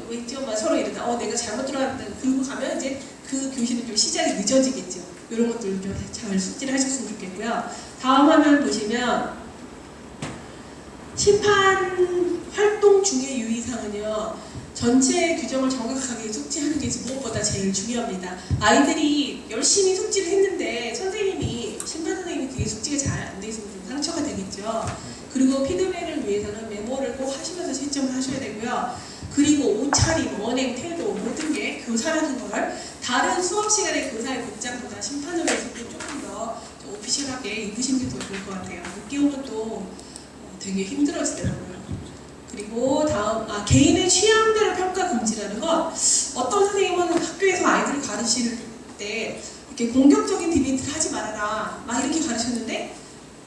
왜 있죠? 막 서로 이러다 내가 잘못 들어왔는데 그러고 가면 이제 그 교실은 좀 시작이 늦어지겠죠. 이런 것들을 좀 잘 숙지를 하셨으면 좋겠고요. 다음 화면 보시면 심판 활동 중의 유의사항은요. 전체 규정을 정확하게 숙지하는 게 무엇보다 제일 중요합니다. 아이들이 열심히 숙지를 했는데 심판 선생님이 그게 숙지가 잘 안 돼 있으면 좀 상처가 되겠죠. 그리고 피드백을 위해서는 메모를 꼭 하시면서 채점을 하셔야 되고요. 그리고 옷차림, 언행, 태도 모든 게 교사라는 걸 다른 수업 시간에 교사의 복장보다 심판을 위해서 조금 더 오피셜하게 입으시는 게 더 좋을 것 같아요. 늦게 오면 또 되게 힘들어지더라고요. 그리고 다음, 개인의 취향대로 평가 금지라는 건 어떤 선생님은 학교에서 아이들을 가르칠 때 이렇게 공격적인 디베이트를 하지 말아라 막 이렇게 가르쳤는데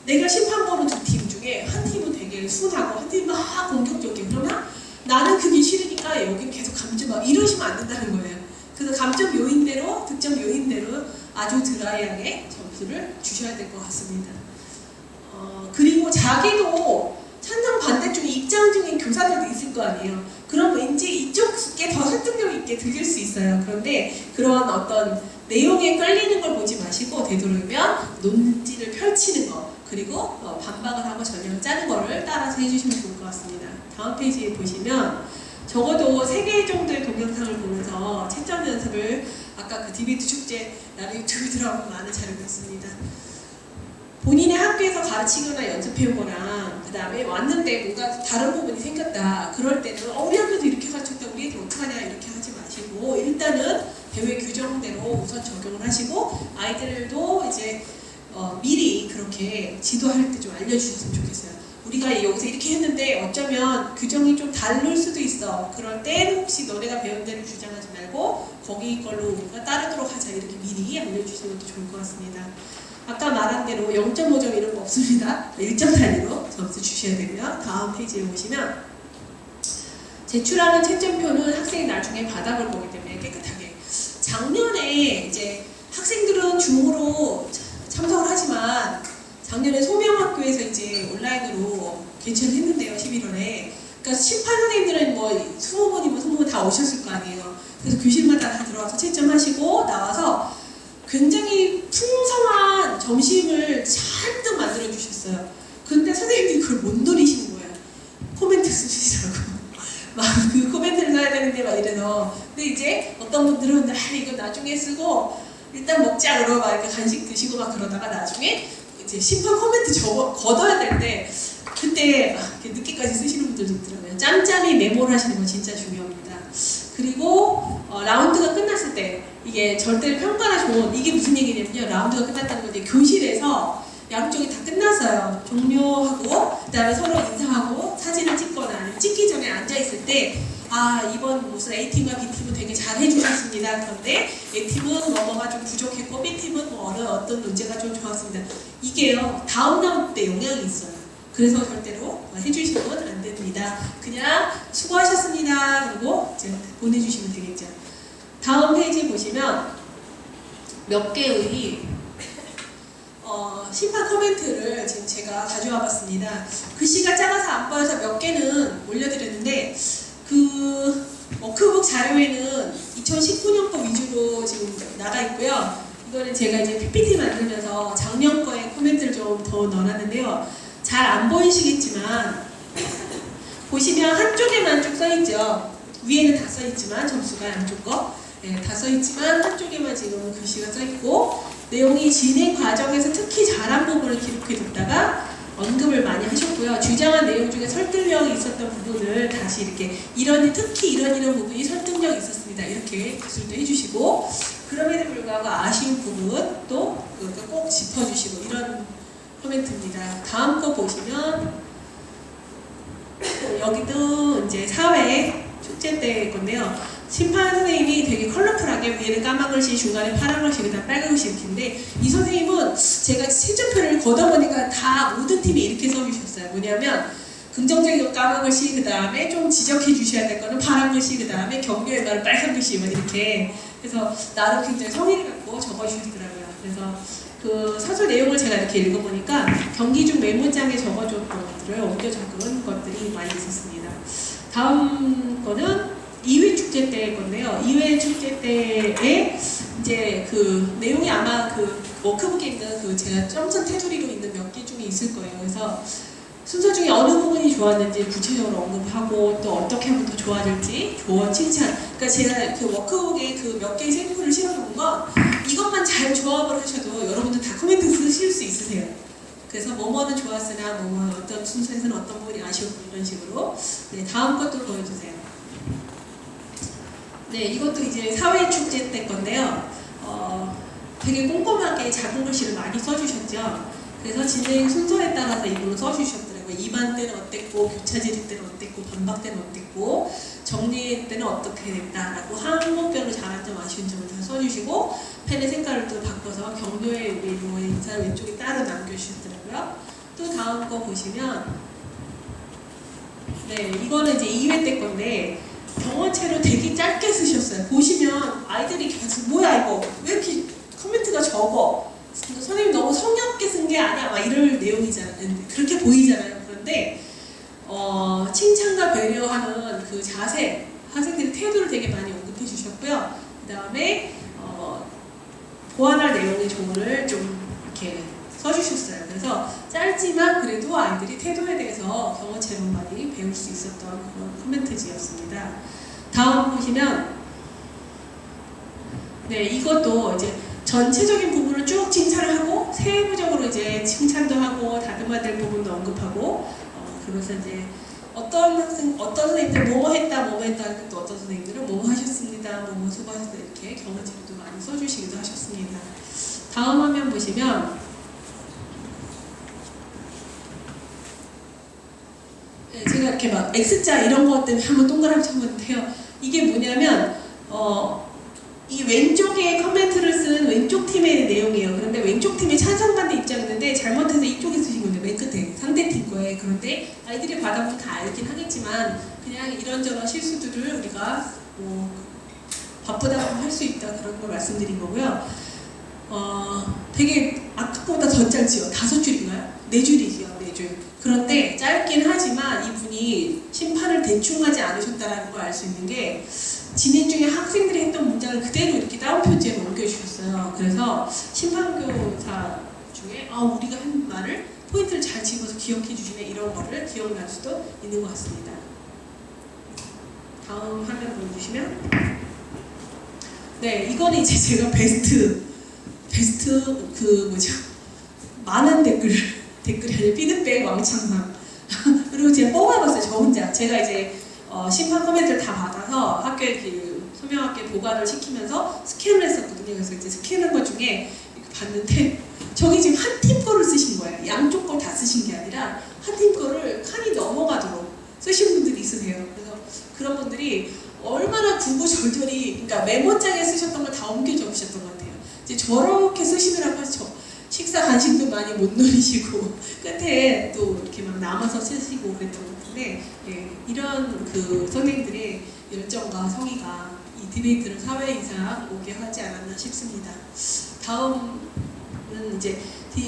내가 심판 보는 두 팀 중에 한 팀은 되게 순하고 한 팀은 막 공격적이고 그러면 나는 그게 싫으니까 여기 계속 감점 막 이러시면 안 된다는 거예요. 그래서 감점 요인대로 득점 요인대로 아주 드라이하게 점수를 주셔야 될 것 같습니다. 그리고 자기도 찬성 반대쪽에 입장 중인 교사들도 있을 거 아니에요. 그럼 왠지 이쪽에 더 설득력 있게 들릴 수 있어요. 그런데 그런 어떤 내용에 끌리는 걸 보지 마시고 되도록이면 논지를 펼치는 거 그리고 반박을 하고 전략을 짜는 거를 따라서 해주시면 좋을 것 같습니다. 다음 페이지에 보시면 적어도 3개 정도의 동영상을 보면서 채점 연습을 아까 그 디베이트 축제 나는 유튜브 들어가면 많은 자료가 있습니다. 본인의 학교에서 가르치거나 연습해온 거랑 그 다음에 왔는데 뭔가 다른 부분이 생겼다 그럴 때는 우리 학교도 이렇게 가르쳤다 우리 애들 어떡하냐 이렇게 하지 마시고 일단은 대회 규정대로 우선 적용을 하시고 아이들도 이제 미리 그렇게 지도할 때 좀 알려주셨으면 좋겠어요. 우리가 여기서 이렇게 했는데 어쩌면 규정이 좀 다를 수도 있어. 그럴 땐 혹시 너네가 배운 대로 주장하지 말고 거기 걸로 우리가 따르도록 하자 이렇게 미리 알려주시는 것도 좋을 것 같습니다. 아까 말한 대로 0.5점 이런 거 없습니다. 1점 단위로 점수 주셔야 되고요. 다음 페이지에 보시면 제출하는 채점표는 학생이 나중에 받아볼 거기 때문에 깨끗하게 작년에 이제 학생들은 줌으로 참석을 하지만 작년에 소명학교에서 이제 온라인으로 개최를 했는데요. 11월에 그러니까 심판 선생님들은 뭐 20분이면 20분 다 오셨을 거 아니에요. 그래서 교실마다 다 들어와서 채점하시고 나와서 굉장히 풍성한 점심을 잔뜩 만들어 주셨어요. 근데 선생님들이 그걸 못 노리시는 거예요. 코멘트 쓰시라고. 막 그 코멘트를 써야 되는데 막 이래서. 근데 이제 어떤 분들은 이거 나중에 쓰고 일단 먹자 그러고 막 이렇게 간식 드시고 막 그러다가 나중에 이제 심판 코멘트 걷어야 될 때 그때 막 이렇게 늦게까지 쓰시는 분들도 있더라고요. 짬짬이 메모를 하시는 건 진짜 중요합니다. 그리고 라운드가 끝났을 때 이게 절대로 평가나 좋은 이게 무슨 얘기냐면요. 라운드가 끝났다는 건 이제 교실에서 양쪽이 다 끝났어요. 종료하고 그다음에 서로 인사하고 사진을 찍거나 아니면 찍기 전에 앉아있을 때 이번 무슨 A팀과 B팀은 되게 잘 해주셨습니다. 그런데 A팀은 뭐뭐가 좀 부족했고 B팀은 뭐 어떤 문제가 좀 좋았습니다. 이게요. 다음 라운드 때 영향이 있어요. 그래서 절대로 해주시면 안 됩니다. 그냥 수고하셨습니다. 그리고 이제 보내주시면 되겠죠. 다음 페이지 보시면 몇 개의 심판 코멘트를 지금 제가 가져와 봤습니다. 글씨가 작아서 안 보여서 몇 개는 올려드렸는데 그 워크북 자료에는 2019년 거 위주로 지금 나가 있고요. 이거는 제가 이제 PPT 만들면서 작년 거에 코멘트를 좀 더 넣어놨는데요. 잘 안 보이시겠지만 보시면 한쪽에만 쭉 써있죠. 위에는 다 써있지만 점수가 양쪽 거 다 써있지만 한쪽에만 지금 글씨가 써있고 내용이 진행 과정에서 특히 잘한 부분을 기록해뒀다가 언급을 많이 하셨고요. 주장한 내용 중에 설득력이 있었던 부분을 다시 이렇게 특히 이런 부분이 설득력이 있었습니다. 이렇게 기술도 해주시고 그럼에도 불구하고 아쉬운 부분도 꼭 짚어주시고 이런 코멘트입니다. 다음 거 보시면 여기도 이제 사회 축제 때 건데요. 심판 선생님이 되게 컬러풀하게 위에는 까만 글씨, 중간에 파란 글씨, 그다음 빨간 글씨 이렇게인데 이 선생님은 제가 채점표를 걷어보니까 다 모든 팀이 이렇게 써주셨어요. 뭐냐면 긍정적인 까만 글씨, 그 다음에 좀 지적해 주셔야 될 거는 파란 글씨, 그 다음에 격려의 말은 빨간 글씨, 뭐 이렇게. 그래서 나름 굉장히 성의를 갖고 적어주셨더라고요. 그래서 그 서술 내용을 제가 이렇게 읽어보니까 경기 중 메모장에 적어줬던 것들을 옮겨 적은 것들이 많이 있었습니다. 다음 거는 2회 축제 때 건데요. 2회 축제 때에 이제 그 내용이 아마 그 워크북에 있는 그 제가 점선 테두리로 있는 몇 개 중에 있을 거예요. 그래서 순서 중에 어느 부분이 좋았는지 구체적으로 언급하고 또 어떻게 하면 더 좋아질지 조언, 칭찬. 그러니까 제가 그 워크북에 그 몇 개의 샘플을 실어놓은 건 이것만 잘 조합을 하셔도 여러분들 다 코멘트 쓰실 수 있으세요. 그래서 뭐뭐는 좋았으나 뭐뭐 어떤 순서에서는 어떤 부분이 아쉬웠고 이런 식으로. 네, 다음 것도 보여주세요. 네, 이것도 이제 사회축제 때 건데요. 되게 꼼꼼하게 작은 글씨를 많이 써주셨죠. 그래서 진행 순서에 따라서 이걸로 써주셨더라고요. 2반 때는 어땠고, 교차 질의 때는 어땠고, 반박 때는 어땠고, 정리 때는 어떻게 됐다라고 항목별로 잘한 점, 아쉬운 점을 다 써주시고, 펜의 색깔을 또 바꿔서 경도의 의미로 인사 왼쪽에 따로 남겨주셨더라고요. 또 다음 거 보시면, 네, 이거는 이제 2회 때 건데, 병원체로 되게 짧게 쓰셨어요. 보시면 아이들이 계속 뭐야 이거 왜 이렇게 코멘트가 적어? 선생님 너무 성의 없게 쓴 게 아니야 막 이럴 내용이잖아요. 그렇게 보이잖아요. 그런데 칭찬과 배려하는 그 자세, 학생들의 태도를 되게 많이 언급해 주셨고요. 그 다음에 보완할 내용의 조언을 좀 이렇게 써주셨어요. 그래서 짧지만 그래도 아이들이 태도에 대해서 경험체로 많이 배울 수 있었던 그런 코멘트지였습니다. 다음 보시면 네, 이것도 이제 전체적인 부분을 쭉 칭찬을 하고 세부적으로 이제 칭찬도 하고 다듬어야 될 부분도 언급하고 그러면서 이제 어떤 선생님들 뭐뭐 했다 뭐뭐 했다 또 어떤 선생님들은 뭐뭐 하셨습니다 뭐뭐 수고하셨다 이렇게 경험체도 많이 써주시기도 하셨습니다. 다음 화면 보시면 네, 제가 이렇게 막 X자 이런 것 때문에 한번 동그라미 쳐봤는데요. 이게 뭐냐면 이 왼쪽에 커멘트를 쓴 왼쪽 팀의 내용이에요. 그런데 왼쪽 팀이 찬성반대 입장이었는데 잘못해서 이쪽에 쓰신 건데 맨 끝에 상대팀 거에. 그런데 아이들이 받아보면 다 알긴 하겠지만 그냥 이런저런 실수들을 우리가 뭐 바쁘다고 할 수 있다 그런 걸 말씀드린 거고요. 되게 아까보다 더 짧지요. 5줄인가요? 4줄이지요. 4줄. 그런데 짧긴 하지만 이분이 심판을 대충 하지 않으셨다는 걸 알 수 있는 게 진행 중에 학생들이 했던 문장을 그대로 이렇게 다운표지에 옮겨주셨어요. 그래서 심판교사 중에 우리가 한 말을 포인트를 잘 집어서 기억해 주시네 이런 거를 기억날 수도 있는 것 같습니다. 다음 화면 보여주시면 네, 이거는 이제 제가 베스트 그 뭐죠? 많은 댓글이 아니라 피드백 왕창상 그리고 제가 뽑아봤어요. 저 혼자 제가 이제 심판 코멘트를 다 받아서 학교에 그 소명학교에 보관을 시키면서 스캔을 했었거든요. 그래서 이제 스캔한 것 중에 봤는데 저기 지금 한 팀 거를 쓰신 거예요. 양쪽 걸 다 쓰신 게 아니라 한 팀 거를 칸이 넘어가도록 쓰신 분들이 있으세요. 그래서 그런 분들이 얼마나 구구절절히 그러니까 메모장에 쓰셨던 걸 다 옮겨 적으셨던 것 같아요. 이제 저렇게 쓰시느라고 식사 간식도 많이 못 누리시고 끝에 또 이렇게 막 남아서 쓰시고 그랬던 것 같은데 예, 이런 그 선생님들의 열정과 성의가 이 디베이트를 사회 이상 오게 하지 않았나 싶습니다. 다음은 이제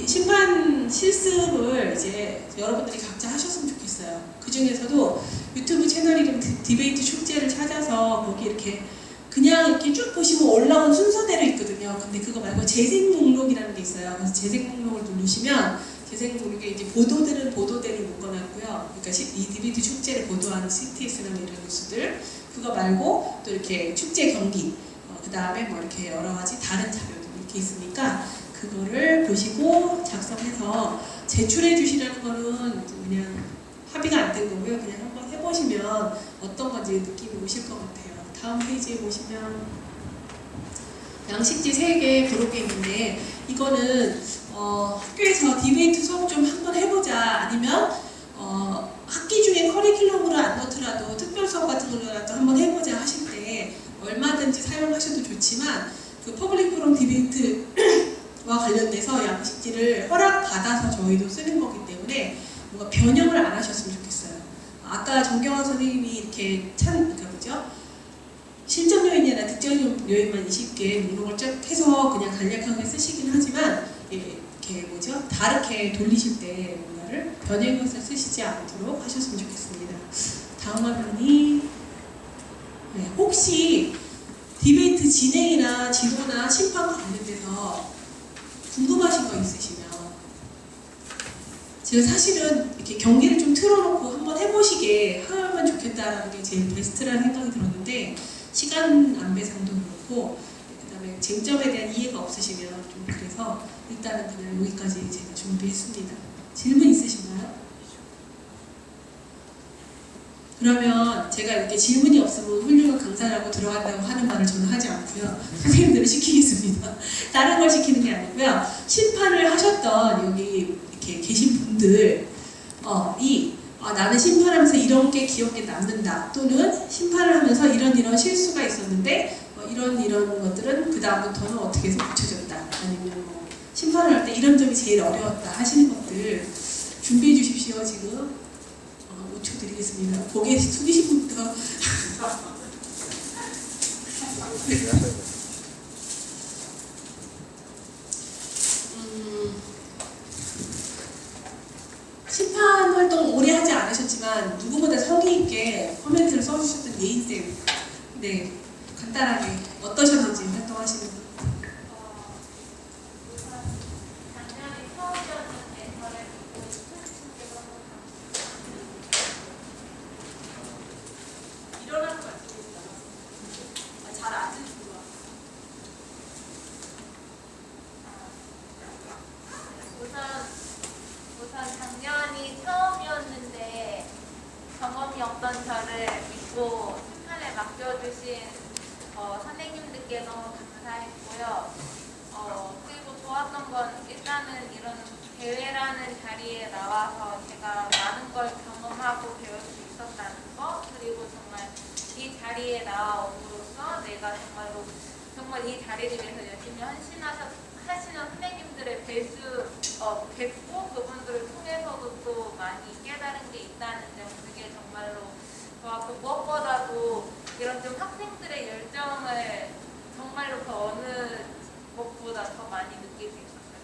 심판 실습을 이제 여러분들이 각자 하셨으면 좋겠어요. 그 중에서도 유튜브 채널 이름 디베이트 축제를 찾아서 거기 이렇게 그냥 이렇게 쭉 보시면 올라온 순서대로 있거든요. 근데 그거 말고 재생 목록이라는 게 있어요. 그래서 재생 목록을 누르시면 재생 목록에 이제 보도들은 보도대로 묶어놨고요. 그러니까 이 디베이트 축제를 보도하는 CTS나 이런 뉴스들 그거 말고 또 이렇게 축제 경기 그 다음에 뭐 이렇게 여러 가지 다른 자료들 이렇게 있으니까 그거를 보시고 작성해서 제출해 주시라는 거는 그냥 합의가 안 된 거고요. 그냥 한번 해보시면 어떤 건지 느낌이 오실 것 같아요. 다음 페이지에 보시면 양식지 3개 그룹이 있는데 이거는 학교에서 디베이트 수업 좀 한번 해보자 아니면 학기 중에 커리큘럼으로 안 넣더라도 특별 수업 같은 거라도 한번 해보자 하실 때 얼마든지 사용하셔도 좋지만 그 퍼블릭 포럼 디베이트와 관련돼서 양식지를 허락받아서 저희도 쓰는 거기 때문에 뭔가 변형을 안 하셨으면 좋겠어요. 아까 정경화 선생님이 이렇게 그러니까 뭐죠? 실전 요인이나 득점 요인만 20개 이런 걸 쭉 해서 그냥 간략하게 쓰시긴 하지만 이렇게 뭐죠? 다르게 돌리실 때 뭔가를 변형해서 쓰시지 않도록 하셨으면 좋겠습니다. 다음 화면이 혹시 디베이트 진행이나 지도나 심판 관련돼서 궁금하신 거 있으시면 제가 사실은 이렇게 경기를 좀 틀어놓고 한번 해보시게 하면 좋겠다라는 게 제일 베스트라는 생각이 들었는데 시간 안배상도 그렇고 그 다음에 쟁점에 대한 이해가 없으시면 좀 그래서 일단은 그냥 여기까지 제가 준비했습니다. 질문 있으신가요? 그러면 제가 이렇게 질문이 없으면 훌륭한 강사라고 들어간다고 하는 말을 저는 하지 않고요. 선생님들을 시키겠습니다. 다른 걸 시키는 게 아니고요. 심판을 하셨던 여기 이렇게 계신 분들 나는 심판하면서 이런 게 기억에 남는다, 또는 심판을 하면서 이런 실수가 있었는데 이런 것들은 그 다음부터는 어떻게 해서 고쳐졌다, 아니면 뭐 심판을 할 때 이런 점이 제일 어려웠다 하시는 것들 준비해 주십시오. 지금 5초 드리겠습니다. 고개 숙이신 분부터. 심판 활동 오래 하지 않으셨지만 누구보다 성의 있게 코멘트를 써주셨던 예인쌤, 네, 간단하게 어떠셨는지 활동하시면서. 작년에 처음이었는데 저를 보고 스트레스가 일어나는 거 같습니다. 잘 앉으시고. 우선 작년이 처음이었는데 경험이 없던 저를 믿고 심판에 맡겨주신 선생님들께 너무 감사했고요. 그리고 좋았던 건 일단은 이런 대회라는 자리에 나와서 제가 많은 걸 경험하고 배울 수 있었다는 거, 그리고 정말 이 자리에 나옴으로써 내가 정말 이 자리를 위해서 열심히 하시는 선생님들을 뵙고 그분들을 통해서도 또 많이 깨달은 게 있다는 점, 그게 정말로 좋았고, 무엇보다도 이런 좀 학생들의 열정을 정말로 그 어느 것보다 더 많이 느낄 수 있었어요.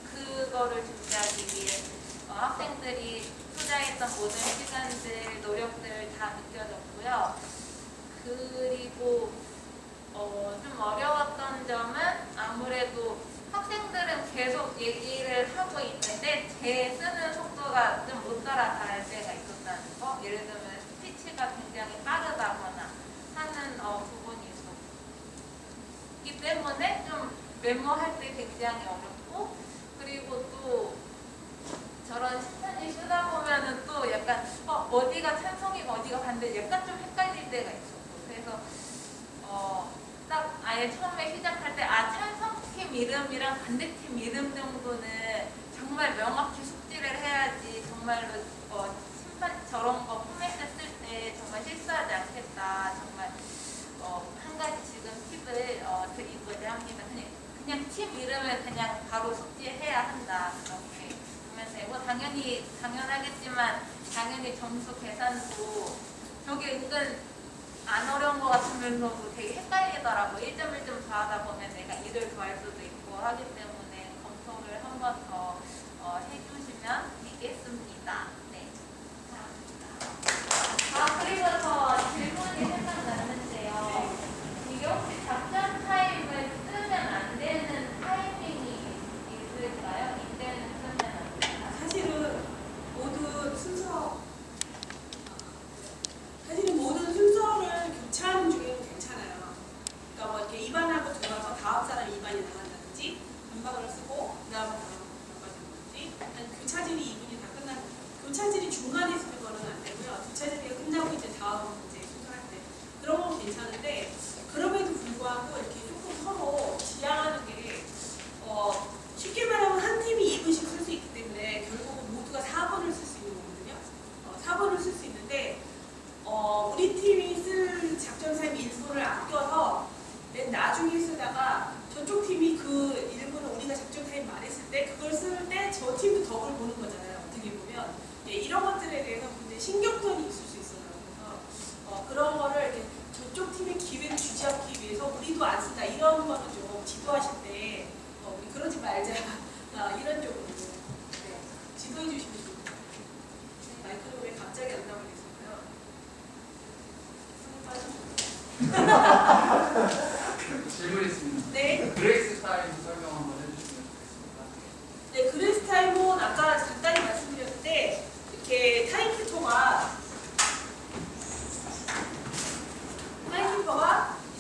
그거를 준비하기 위해 학생들이 투자했던 모든 시간들, 노력들 다 느껴졌고요. 그리고 좀 어려웠던 점은 아무래도 학생들은 계속 얘기를 하고 있는데 제 쓰는 속도가 좀 못 따라갈 때가 있었다는 거. 예를 들면 스피치가 굉장히 빠르다거나 하는 부분이 있었기 때문에 좀 메모할 때 굉장히 어렵고, 그리고 또 저런 시편을 쓰다 보면은 또 약간 어디가 찬성이고 어디가 반대, 약간 좀 헷갈릴 때가 있었고, 그래서 딱 아예 처음에 시작할 때 찬성팀 이름이랑 반대팀 이름 정도는 정말 명확히 숙지를 해야지 정말로 심판 저런 거 포맷을 쓸 때 정말 실수하지 않겠다. 정말 한 가지 지금 팁을 드리고자 합니다. 그냥 팀 이름을 그냥 바로 숙지해야 한다. 그렇게 보면 되고, 당연하겠지만 당연히 점수 계산도 저게 은근 안 어려운 것 같으면서도 되게 헷갈리더라고. 1점 1점 더하다 보면 내가 1을 더할 수도 있고 하기 때문에 검토를 한 번 더 해주시면 되겠습니다. 네, 감사합니다. 그리고 저 질문이 생각났는데요. 이게 혹시 작전 타임을 쓰면 안 되는 타이밍이 있을까요? 이때는 쓰면 안 되나? 사실은 모든 순서를 교차하는 중에는 괜찮아요. 그러니까 뭐 이렇게 2반하고 들어가서 다음 사람 2반이 나간다든지, 한방을 쓰고 그 다음 들어간다든지, 교차질이 2분이 다 끝나는, 교차질이 중간에 있는 거는 안 되고요. 교차질이 끝나고 이제 다음 순서할 때 그런 건 괜찮은데, 그럼에도 불구하고 이렇게 조금 서로 지향하는 게 쉽게 말하면 한 팀이 2분씩 쓸 수 있기 때문에 결국은 모두가 4번을 쓸 수 있는 거거든요. 4번을 쓸 수 있는데 우리 팀이 쓸 작전 타임 1분을 아껴서 맨 나중에 쓰다가 저쪽 팀이 그 1분을 우리가 작전 타임 말했을 때 그걸 쓸 때 저 팀도 덕을 보는 거잖아요. 어떻게 보면 이런 것들에 대해서 굉장히 신경전이 있을 수 있어요. 이런 거는 좀 지도하실 때 우리 그러지 말자 이런 쪽으로 지도해 주시면 좋겠습니다. 마이크로 왜 갑자기 안 나오게 됐을까요? 질문 있습니다. 네. 그레이스 타임 설명 한번 해주시면 좋겠습니다. 네, 그레이스 타임은 아까 간단히 말씀드렸는데 이렇게 타임키퍼가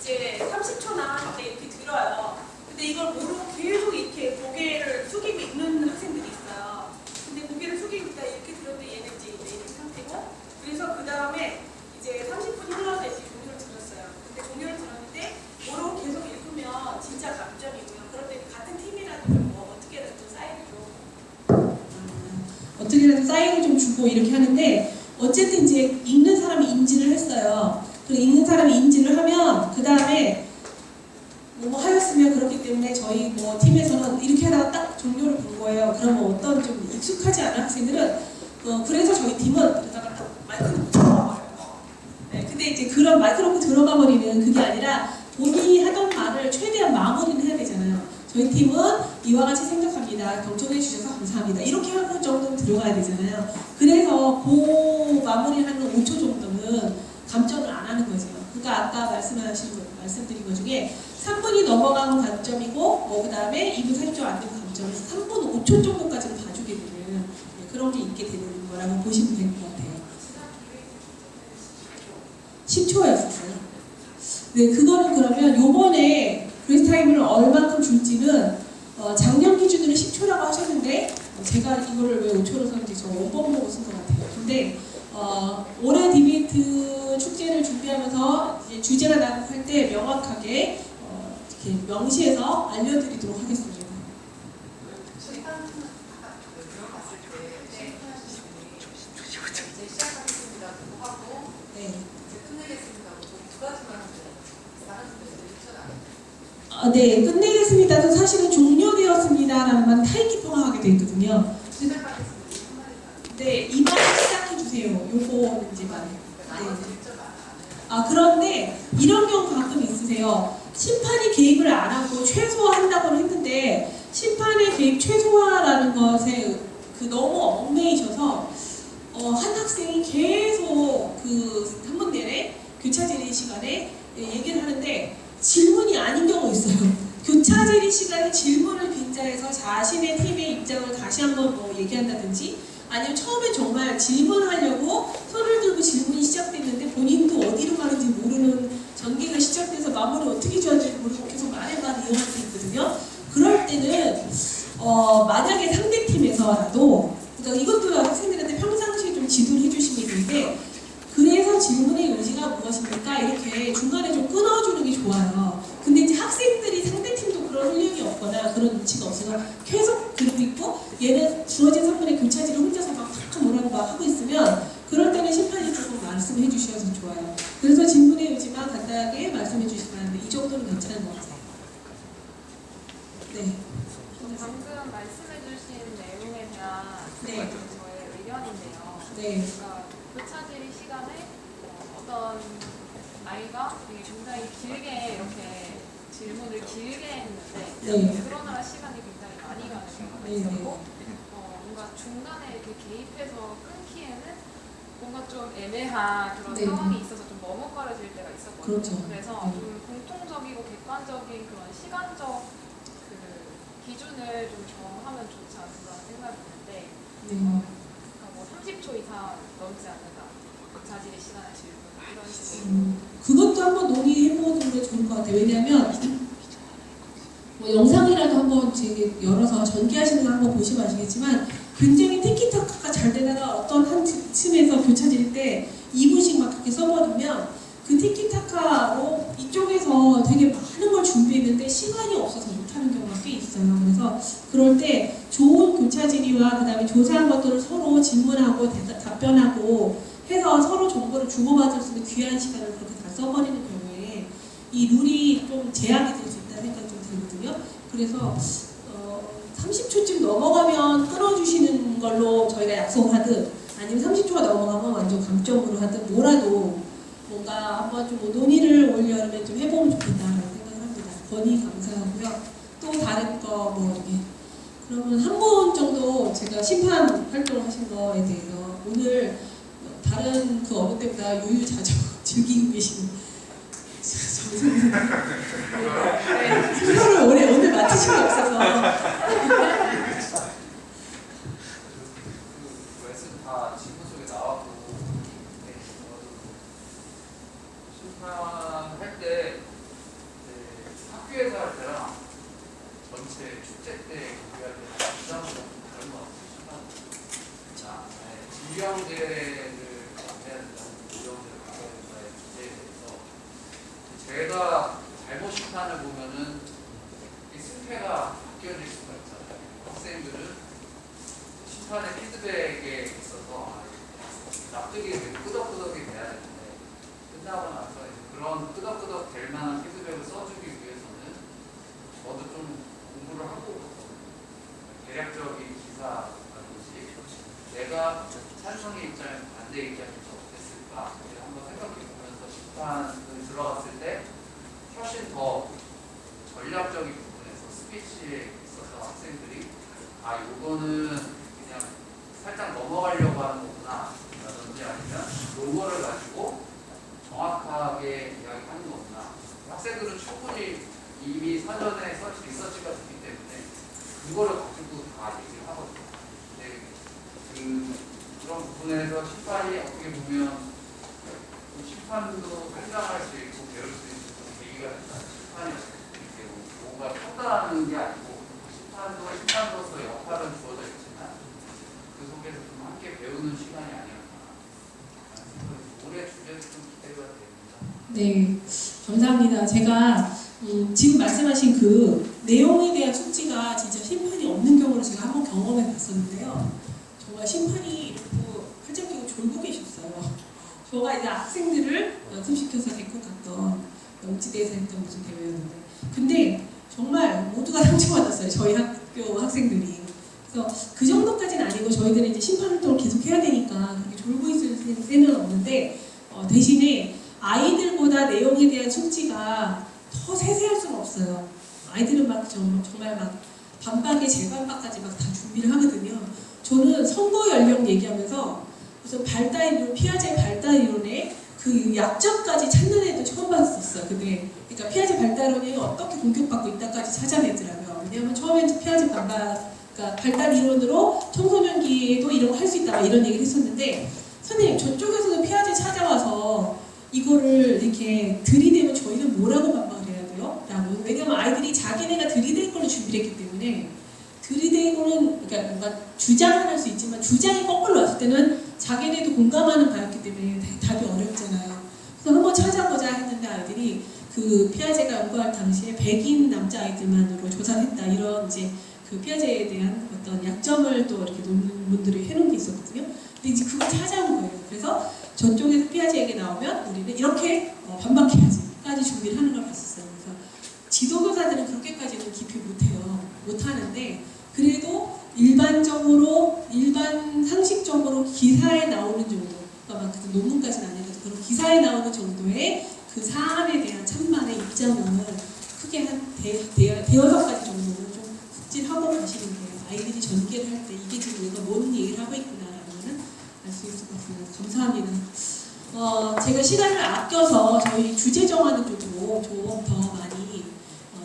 이제 30초 남았을 때 이렇게 들어요. 근데 이걸 모르고 계속 이렇게 고개를 숙이고 있는 학생들이 있어요. 근데 고개를 숙이고 있다 이렇게 들었는데 얘는 이제 이런 상태고, 그래서 그 다음에 이제 30분이 흘러서 이제 종료를 들었어요. 근데 종료를 들었는데 모르고 계속 읽으면 진짜 감점이고요. 그럴 때 같은 팀이라도 좀 어떻게든 좀 사인을 어떻게든 사인을 좀 주고 이렇게 하는데, 어쨌든 이제 읽는 사람이 인지를 했어요. 그리고 읽는 사람이 인지를 하면 그 다음에 뭐 하였으면, 그렇기 때문에 저희 뭐 팀에서는 이렇게 하다가 딱 종료를 본 거예요. 그러면 어떤 좀 익숙하지 않은 학생들은 그래서 저희 팀은 그러다가 마이크 놓고 들어가 버려요. 네, 근데 이제 그런 마이크 놓고 들어가 버리는 그게 아니라 본인이 하던 말을 최대한 마무리는 해야 되잖아요. 저희 팀은 이와 같이 생각합니다. 경청해 주셔서 감사합니다. 이렇게 하는 정도는 들어가야 되잖아요. 그래서 그 마무리하는 5초 정도는 감점을 안 하는 거죠. 그러니까 아까 말씀드린 것 중에 3분이 넘어간 감점이고, 그 다음에 2분 40초 안 되는 감점을 3분 5초 정도까지는 봐주게 되는 그런 게 있게 되는 거라고 보시면 될 것 같아요. 10초였어요. 네, 그거는 그러면 요번에 그레이스 타임을 얼만큼 줄지는 작년 기준으로 10초라고 하셨는데, 제가 이거를 왜 5초로 썼는지 저 원본 보고 쓴 것 같아요. 근데 올해 디베이트 축제를 준비하면서 이제 주제가 나갈 때 명확하게 이렇게 명시해서 알려드리도록 하겠습니다. 네, 끝내겠습니다도 사실은 종료되었습니다라는 타임키퍼가 하게 돼 있거든요. 네, 이만 시작해주세요. 요거는 이제 네. 그런데 이런 경우 가끔 있으세요. 심판이 개입을 안 하고 최소화한다고 했는데, 심판의 개입 최소화라는 것에 너무 얽매이셔서 한 학생이 계속 한 번 내내 교차 질의 시간에 얘기를 하는데 질문이 아닌 경우 있어요. 교차 질의 시간에 질문을 빈자해서 자신의 팀의 입장을 다시 한번 얘기한다든지, 아니면 처음에 정말 질문하려고 손을 들고 질문이 시작됐는데 본인도 어디로 가는지 모르는 전개가 시작돼서 마무리 어떻게 줘야 될지 모르고 계속 말에만 이어갈 수 있거든요. 그럴 때는 만약에 상대팀에서라도, 그러니까 이것도 학생들한테 평상시에 좀 지도를 해주시면 되는데, 그래서 질문의 의지가 무엇입니까? 이렇게 중간에 좀 끊어주는 게 좋아요. 근데 이제 학생들이 상대팀도 그런 훈련이 없거나 그런 눈치가 없어서 계속 그러고 있고, 얘는 주어진 3분의 교차지를 혼자서 막 뭐라고 막 하고 있으면, 그럴 때는 심판이 조금 말씀해 주셔서 좋아요. 그래서 질문의 의지만 간단하게 말씀해 주시기 바랍니다. 이 정도는 괜찮은 것 같아요. 네. 방금 말씀해주신 내용에 대한 저의 의견인데요. 네. 그러니까 교차 질의 시간에 어떤 아이가 되게 굉장히 길게 이렇게 질문을 길게 했는데 그러느라 시간이 굉장히 많이 가는 경우가 있었고, 뭔가 중간에 이렇게 개입해서 끊기에는 뭔가 좀 애매한 그런 상황이 있어서 좀 머뭇거려질 때가 있었거든요. 그렇죠. 그래서 좀 공통적이고 객관적인 그런 시간적 기준을 좀 정하면 좋지 않을까 생각이 드는데, 그러니까 뭐 30초 이상 넘지 않는다, 자질의 시간의 질문 이런 식으로. 그것도 한번 논의해보는 게 좋을 것 같아요. 왜냐하면 영상이라도 한번 열어서 전개하시는 거 한번 보시면 아시겠지만, 굉장히 티키타카가 잘 되다가 어떤 한 층에서 교차질 때 2분씩 막 그렇게 써버리면 그 티키타카로 이쪽에서 되게 많은 걸 준비했는데 시간이 없어서 못하는 경우가 꽤 있어요. 그래서 그럴 때 좋은 교차 질의와 그 다음에 조사한 것들을 서로 질문하고 답변하고 해서 서로 정보를 주고받을 수 있는 귀한 시간을 그렇게 다 써버리는 경우에 이 룰이 좀 제약이 될 수 있다는 생각이 좀 들거든요. 그래서 30초쯤 넘어가면 끊어주시는 걸로 저희가 약속하든, 아니면 30초가 넘어가면 완전 감점으로 하든, 뭐라도 뭔가 한번 좀 논의를 올여름에 좀 해보면 좋겠다라는 생각을 합니다. 여전히 감사하고요. 또 다른 거 뭐 이렇게 그러면 한 분 정도 제가 심판 활동을 하신 거에 대해서 오늘 다른 그 어느 때보다 유유자적 즐기고 계시는 정선생님 네, 순서를 오늘 맡으신 게 없어서 말씀 다 질문 속에 나왔고, 네, 심판할 때 학교에서 할 때랑 전체 축제 때 경기할 때랑 부담보다 다른 것 같아요. 심판. 자, 질병제를 해야 된다는 질병제를 가져야 된다의 주제에 대해서 제가 잘못 심판을 보면은 이 승패가 바뀌어질 수가 있잖아요. 학생들은 심판의 피드백에 있어서 납득이 되고 끄덕끄덕이 돼야 되는데 끝나고 나서 이제 그런 끄덕끄덕 될 만한 피드백을 써주기 위해서는 저도 좀 공부를 하고 대략적인 기사라든지 내가 찬성의 입장에서 반대의 입장에서 어땠을까 한번 생각해 보면서 심판을 들어갔을 때 훨씬 더 전략적인 부분에서 스피치에 있어서 학생들이 요거는 그냥 살짝 넘어가려고 하는 거구나 라든지 아니면 요거를 가지고 정확하게 이야기하는 거구나. 학생들은 충분히 이미 사전에 리서치가 됐기 때문에 그거를 가지고 다 얘기를 하거든요. 근데 그런 부분에서 심판이 어떻게 보면 심판도 성장할 수 있고 배울 수 있는 계기가 된다. 심판이 이렇게 뭔가 판단하는 게 아니고 심판도 심판으로서 역할은 주어져 있지만 그 속에서 좀 함께 배우는 시간이 아니었나. 올해 주제도 좀 기대가 됩니다. 네, 감사합니다. 제가 지금 말씀하신 그 내용에 대한 숙지가 진짜 심판이 없는 경우를 제가 한번 경험해 봤었는데요. 정말 심판이 이렇게 활짝 끼고 졸고 계셨어요. 저가 이제 학생들을 연습시켜서 데리고 갔던 영지대에서 했던 무슨 대회였는데 근데 정말 모두가 상처받았어요. 저희 학교 학생들이. 그래서 그 정도까지는 아니고 저희들은 이제 심판 활동을 계속 해야 되니까 그렇게 졸고 있을 때는 없는데 대신에 아이들보다 내용에 대한 숙지가 더 세세할 수는 없어요. 아이들은 막 정말 막 반박에 제반박까지 막 다 준비를 하거든요. 저는 선거 연령 얘기하면서 무슨 발달 이론, 피아제 발달 이론의 그 약점까지 찾는 애도 처음 봤었어요. 근데 그러니까 피아제 발달 이론이 어떻게 공격받고 있다까지 찾아내더라고요. 왜냐하면 처음에 피아제 그러니까 발달 이론으로 청소년기에도 이런 거 할 수 있다 이런 얘기를 했었는데 선생님 저쪽에서도 피아제 찾아와서 이거를 이렇게 들이대면 저희는 뭐라고 반박을 해야 돼요? 라고. 왜냐면 아이들이 자기네가 들이댈 거를 준비를 했기 때문에 들이대고는 그러니까 뭔가 주장을 할 수 있지만 주장이 거꾸로 왔을 때는 자기네도 공감하는 바였기 때문에 답이 어렵잖아요. 그래서 한번 찾아보자 했는데 아이들이 그 피아제가 연구할 당시에 백인 남자아이들만으로 조사를 했다 이런 이제 그 피아제에 대한 어떤 약점을 또 이렇게 논문들을 해놓은 게 있었거든요. 근데 이제 그걸 찾아온 거예요. 그래서 저쪽에서 피아제 얘기 나오면 우리는 이렇게 반박해야지까지 준비를 하는 걸 봤었어요. 그래서 지도교사들은 그렇게까지는 깊이 못해요. 못하는데 그래도 일반적으로 일반 상식적으로 기사에 나오는 정도, 그러니까 막 논문까지는 아니어도 그런 기사에 나오는 정도의 그 사안에 대한 천만의 입장을 크게 한 대여섯 가지 정도는 좀 숙지하고 가시는 게 아이들이 전개를 할 때 이게 지금 우리가 뭔 얘기를 하고 있구나라는 알 수 있을 것 같습니다. 감사합니다. 제가 시간을 아껴서 저희 주제 정하는 쪽으로 좀 더 많이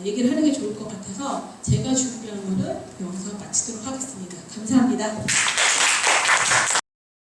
얘기를 하는 게 좋을 것 같아서 제가 준비한 거는 여기서 마치도록 하겠습니다. 감사합니다.